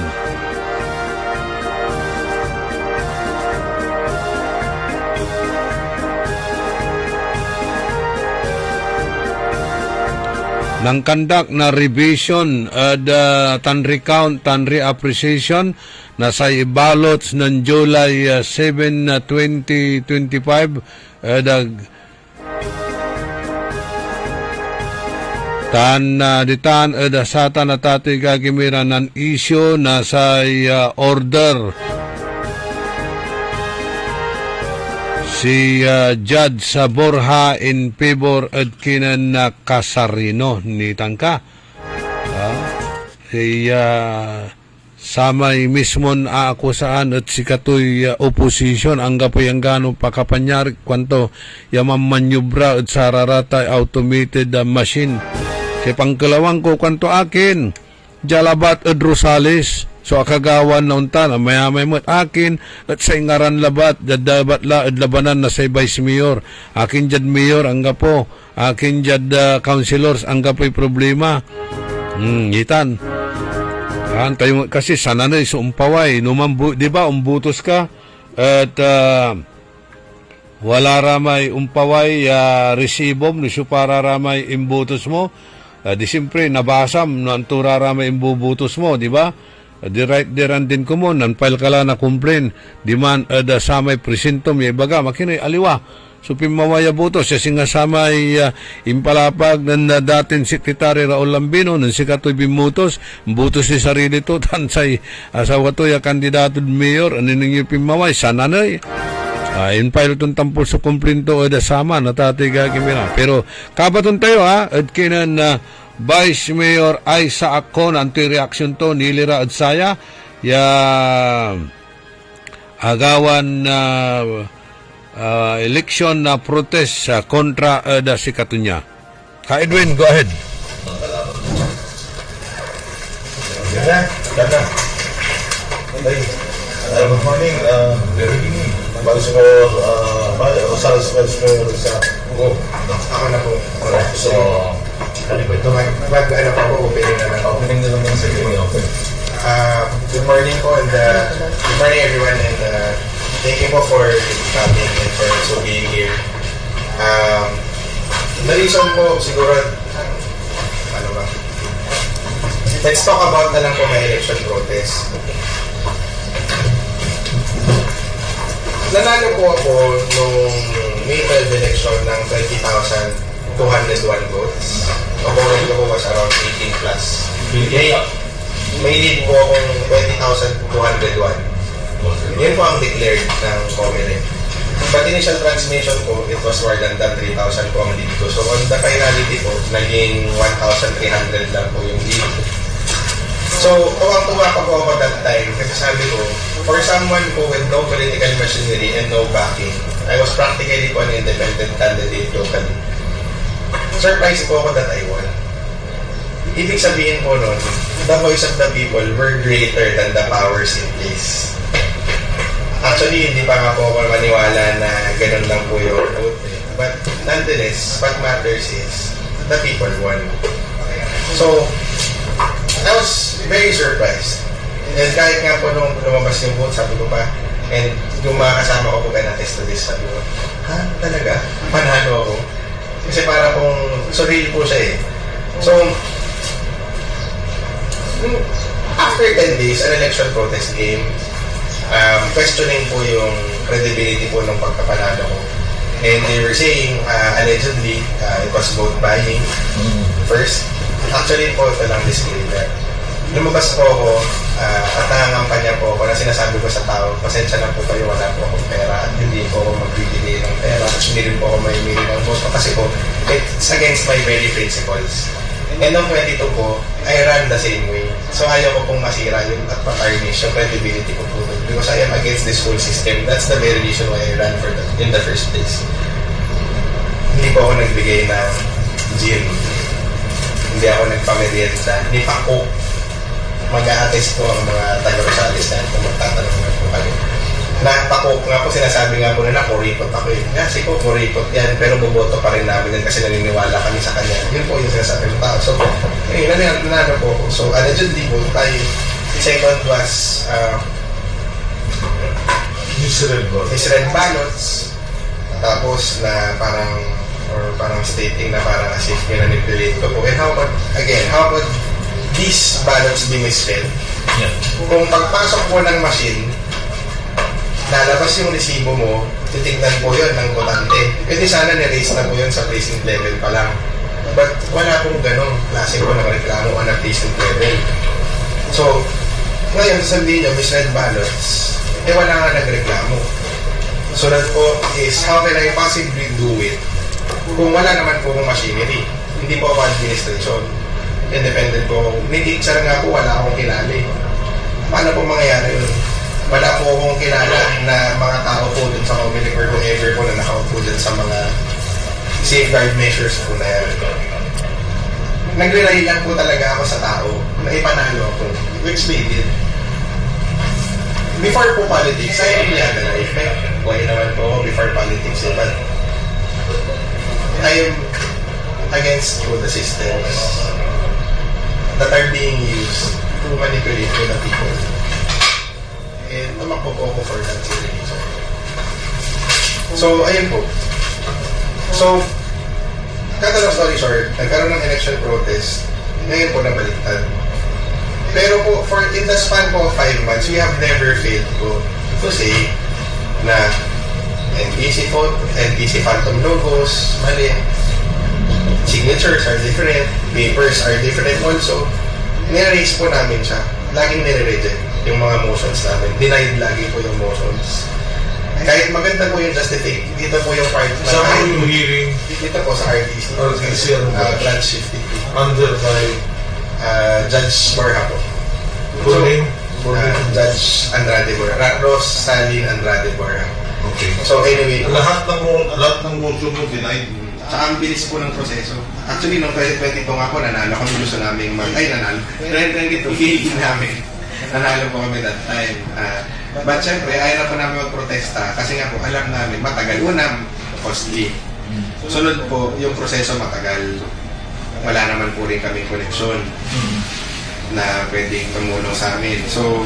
Nang kandak na revision tan recount, tan reappreciation na sa ballots ng July 7, 2025 ditan sata na Tati Gagimira ng issue na sa order si Judge Borja in favor at kinan na Casarino ni tangka. Si samay mismon aakusaan at si katoy opposition ang gapoy ang gano pakapanyari kwanto yamamanyubra at sararata automated machine. Si pangkalawang ko kwanto akin Jalabat at Rosales. So akagawan na unta na mayamay mo akin at sa ingaran labat dabat la at labanan na sa vice mayor. Akin jad mayor ang gapo. Akin jad councilors ang gapo'y problema. Itan. Tayo kasi sana na isumpaway. Di ba umbutos ka at wala ramay umpaway resibom niso para ramay imbutos mo. Di siyempre nabasam na antura ramay imbubutos mo, di ba? Di right diran din ko mo, nanfile ka lang na complain, di man samay presintom, baga, makinay aliwa. So pimawaya buto, siya singasamay impalapag ng dating Secretary Raul Lambino, ng si Katoy Bimutos, butos si sarili to, tansay asawa to, kandidato mayor, anin yung pimaway, sana na infile itong tampol sa complaint to, sama, Tati Gagimira. Pero kabaton tayo at kinan Vice Mayor Isaac ko na anti-reaction to nilira at saya agawan election na protest kontra si Katunya. Edwin, go ahead. Good morning. Vice Mayor Rosales, Vice Mayor sa ako na po. So ano pa po, opening na lang. Opening na lang sa inyo. Good morning po and good morning everyone and thank you po for coming and for also being here. The reason po siguro ano ba? Let's talk about na lang po may election protest. Nanalo po ako nung May 12 election ng 20,201 votes. Opponent ko was around 18 plus. May lead po akong 20,201. Yun po ang declared ng COMELEC. But initial transmission po, it was more than 3,000 po ang lead ko. So on the finality po, naging 1,300 lang po yung lead. So, tuwang-tuwa pa po ako that time kasi sabi ko, for someone po with no political machinery and no backing, I was practically po an independent candidate locally. Surprised po ako that I won. Ibig sabihin po nun, the voice of the people were greater than the powers in place. Actually, hindi pa nga po ako maniwala na ganun lang po yung vote. But nonetheless, what matters is the people won. So, I was very surprised. And kahit nga po nung lumabas yung vote, sabi ko pa, and yung mga kasama ko po kaya na-test to this, sabi ko, ha? Talaga? Panalo ako? Kasi para pong surreal po siya eh. So, after 10 days, an election protest came, questioning po yung credibility po ng pagkapanalo ko. And they were saying, allegedly, it was vote buying first. Actually po, ito lang disclaimer. Lumabas po ako at nangangampanya po ako na sinasabi ko sa tao, pasensya na po kayo, wala po akong pera at hindi po ako magbibigay ng pera at hindi rin po ako may ng boss kasi po, it's against my very principles. And noong 22 po, I ran the same way. So ayaw ko pong masira yung at pa-tarnish yung credibility ko po because I am against this whole system. That's the very reason why I ran in the first place. Hindi po ako nagbigay ng gym. Hindi ako nagpamerienda. Hindi pa ko. Mag-a-attest po ang mga taga-Rosales na kung magtatanong na po kayo. Napakok nga po, sinasabi nga po na kuripot ako eh. Kasi po, kuripot yan, pero boboto pa rin namin yan kasi naniniwala kami sa kanya. Yun po yung sinasabi ng tao. So, nanalo po ako. So, allegedly po, tayo, second was misread ballots. Tapos na parang stating na parang as if manipulate ko po. And how about these ballots be misread? Yeah. Kung pagpasok po ng machine, lalabas yung resibo mo, titignan po yun ng botante. Pwede sana ni-raise na po yun sa precinct level pa lang. But wala pong ganong klase po ng reklamo on a precinct level. So, ngayon, sabihin nyo, misread ballots, wala nga nagreklamo. So, that po is, how can I possibly do it kung wala naman po akong machinery? Hindi po ako administration. Independent po. Hindi, sarang nga po, wala akong kilala. Paano po mangyayari yun? Wala po akong kilala na mga tao po dun sa Comelec or whoever po na nakaupo dun sa mga safeguard measures po na yan. Nag-rely lang po talaga ako sa tao na ipanalo ako, which they did. Before po politics, I really had a life. Buhay naman po before politics, but I am against po the systems that are being used to manipulate po the people. And tumakbo po ako for that reason. So, ayun po. So, cut a long story short, nagkaroon ng election protest, ngayon po nabaliktad. Pero po, in the span po of 5 months, we have never failed po to say na NTC vote, NTC phantom logos, mali. Signatures are different, papers are different also. Nire-raise po namin siya. Laging nire-reject yung mga motions namin. Denied lagi po yung motions. Kahit maganda po yung justification, dito po yung part na... Saan yung hearing? Dito po sa RTC. RTC, branch 52. Under by... Judge Borja po. Full name? Judge Andrade Borja. Rosalyn Andrade Borja. Okay. So anyway... Lahat ng motion mo denied. Tsaka ang bilis po ng proseso. Actually, noong 2022 nga po, nanalo kami gusto namin nanalo. 2022, feeling namin. Nanalo po kami that time. But syempre, ayaw na po namin magprotesta kasi nga po, alam namin, matagal. Unang, costly. Sunod po, yung proseso matagal. Wala naman po rin kami koneksyon na pwedeng tumulong sa amin. So,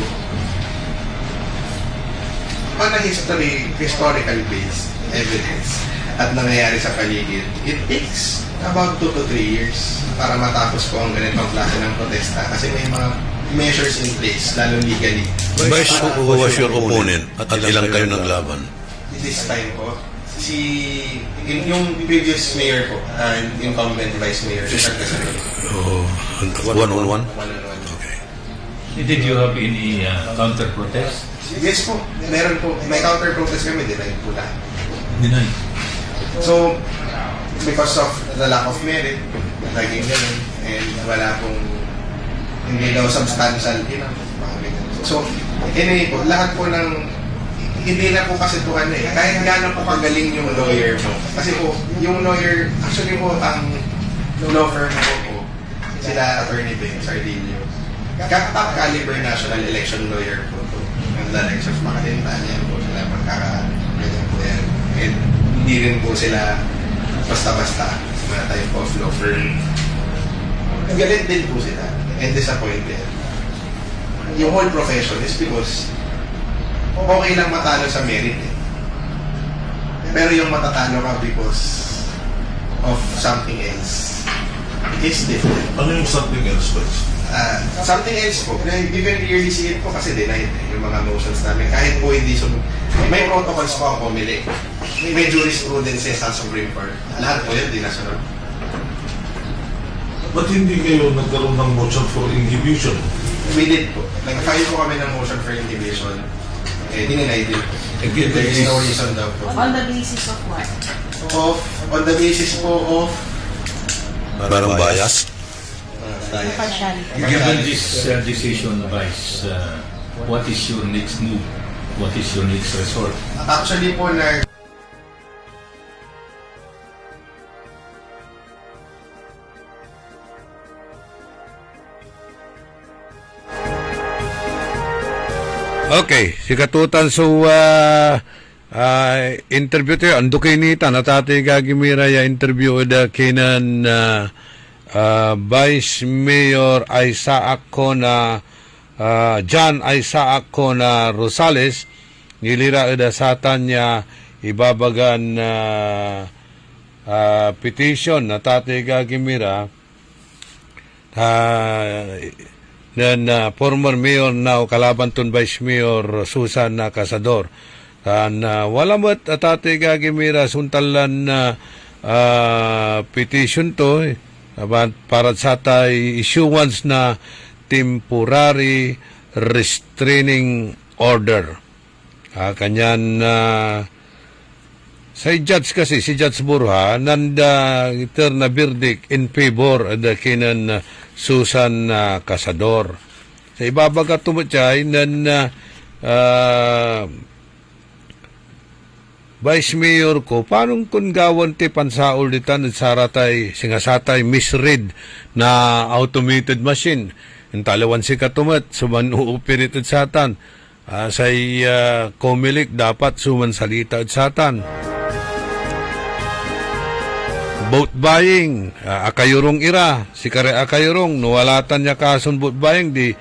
on a historical based evidence at nangyayari sa paligid, it takes about 2 to 3 years para matapos po ang ganitong klase ng protesta kasi may mga measures in place, lalo legally. Vice, who was your opponent at ilang kayo naglaban? This time po, yung previous mayor po, incumbent vice mayor, one-on-one? Okay. Did you have any counter-protest? Yes po, meron po. May counter-protest kami, denied po lahat. Denied? So, because of the lack of merit, naging ganun, and wala pong hindi daw substantial, so, anyway po, lahat po ng hindi na po kasi tuhan eh. Kahit gano'n po kagaling yung lawyer mo. Kasi po, yung lawyer, actually po, ang law firm po, sila Attorney Ben Sardinio. Top caliber national election lawyer po to. Ang likes of Makalintanan po sila magkakaganyan po yan. And hindi rin po sila basta-basta mga type of law firm. Galit din po sila and disappointed. Yung whole profession is because okay lang matalo sa merit eh. Pero yung matatalo ka because of something else, it is different. Ano yung something else, please? Something else po, you can clearly see it po kasi denied eh, yung mga motions namin. Kahit po hindi may protocols po ang pumili. May jurisprudence sa Supreme Court. Lahat po yun, di nasunod. Ba't hindi kayo nagkaroon ng motion for inhibition? We did po. Nag-file po kami ng motion for inhibition. Dininay din. There is no reason daw po. On the basis of what? On the basis po of Parang bias? Given this decision, Vice, what is your next move? What is your next resort? Actually po Okay, si Katutan so interview tayo, ando kay Nita, natati gagimira ya interview da kinan Vice Mayor Isaac Cona John Isaac Cona Rosales, nilira da satan niya ibabagan petition natati gagimira former mayor now kalaban ton Vice Mayor Susan Casador. Wala mo't atate gagimira suntalan petition to para sa tay issuance na temporary restraining order. Kanyan sa judge kasi, si Judge Burha, nanda iter na verdict in favor da kinan Susan Casador. Sa ibabaga tumutay nan Vice Mayor ko, paano kung gawan ti pansaol ditan at saratay, singasatay misread na automated machine. Yung talawan si katumat, suman uupirit at satan. Say Comelec dapat suman salita at satan. Boat buying, akayurong ira, si kare akayurong, nuwalatan niya kason boat buying, di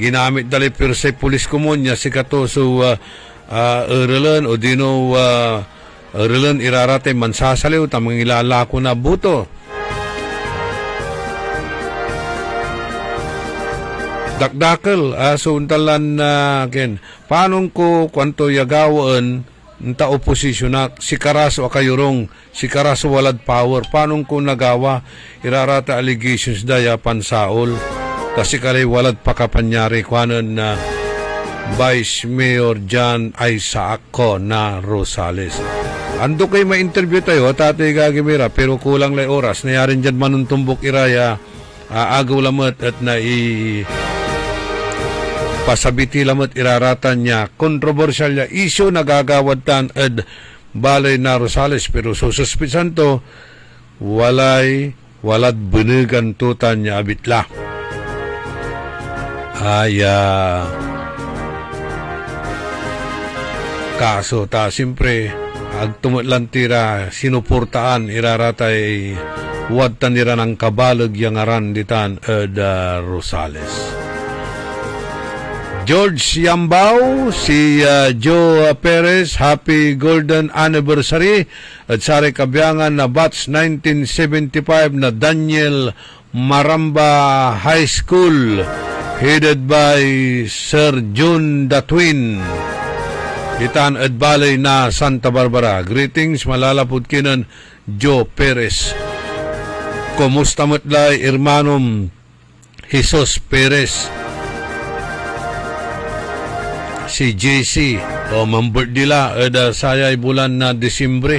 ginamit dali pero sa pulis kumunya, si kato so Erlen o dino Erlen irarate mansasaliw, tamang ilalako na buto. Dakdakal, so untalan ken, paano ko kwanto yagawaan, nta oposisyon na si Karaso akayurong, si Karaso walad power, paano ko nagawa irarata allegations daya pansaol kasi kalay walad pakapanyari kwanan na Vice Mayor John Isaac Cona Rosales. Ando kay ma-interview tayo tatay gagimira pero kulang lay oras nayarin dyan manuntumbok iraya agaw lamat at pasabiti lamat iraratan niya kontrobersyal niya issue nagagawad tan at balay na Rosales pero sususpisan to walad bunigan tutan niya abitla kaso ta simpre agtumutlan tira sinuportaan iraratay wadtan nira ng kabalag yang aran ditan at Rosales. George Yambao, si Joe Perez, happy golden anniversary at sari kabiyangan na batch 1975 na Daniel Maramba High School headed by Sir June Datwin itan at balay na Santa Barbara. Greetings, malalapod kinan Joe Perez. Kumusta matlay hermanom Jesus Perez, si JC o mambert nila ada sayay bulan na Desembre.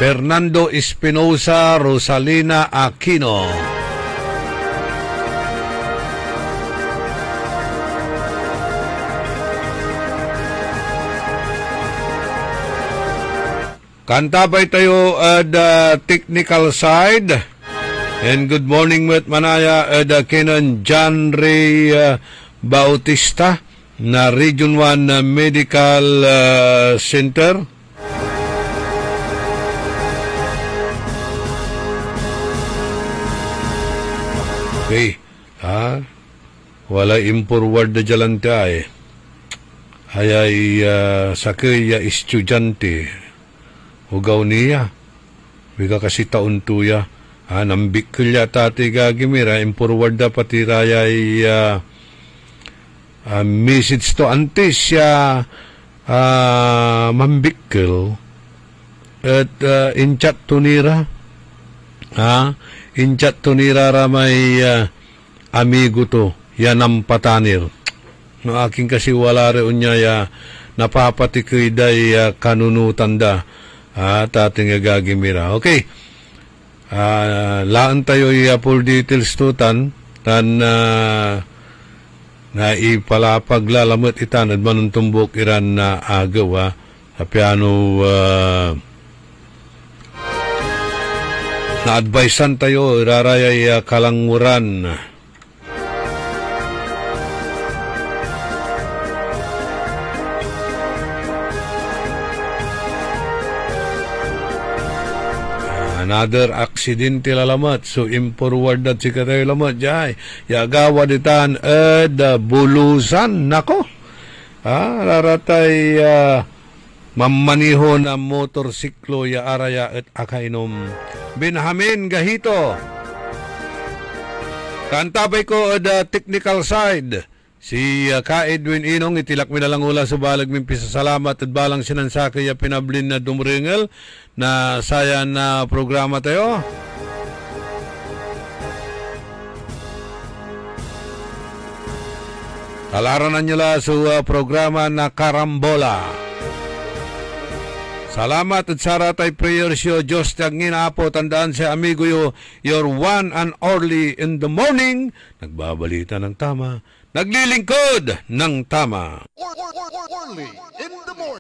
Fernando Espinosa, Rosalina Aquino. Kantabay tayo the technical side. And good morning with Manaya the Kenan John Ray Bautista na Region 1 Medical Center. Okay. Wala impurward na jalan tayo. Hayay sakaya estudyante. Ugaw niya. Biga kasi taon tuya. Nambikil yata ati gagimira. Impurward na pati rayay message to antes siya mambikil. At in chat to nira. In chat to nira ramay amigo to. Yan ang patanir. No aking kasi wala rin niya napapatikoy day kanunutan da. Ating gagimira. Okay. Laan tayo full details to tan na ipalapaglalamot itan at manuntumbok iran na agaw sa piano na advisean tayo irarayay kalanguran. Another accident lalamat. So, impurward at sikatay lamat. Jay, yagawa ditan bulusan. Nako. Raratay mamaniho na motorsiklo ya araya at akainom. Binhamin gahito. Kantabay ko the technical side. Si Ka Edwin Inong itilak mi na lang ula sa balag min pisasalamat at balang sinansakay pinablin na dumringel na sayan na programa tayo. Kalaranan nyo la sa programa na Karambola. Salamat at saratay prayers yo. Diyos tiyagin apo. Tandaan sa amigo yo. Your one and only in the morning. Nagbabalita ng tama. Naglilingkod ng tama. Orly in the morning.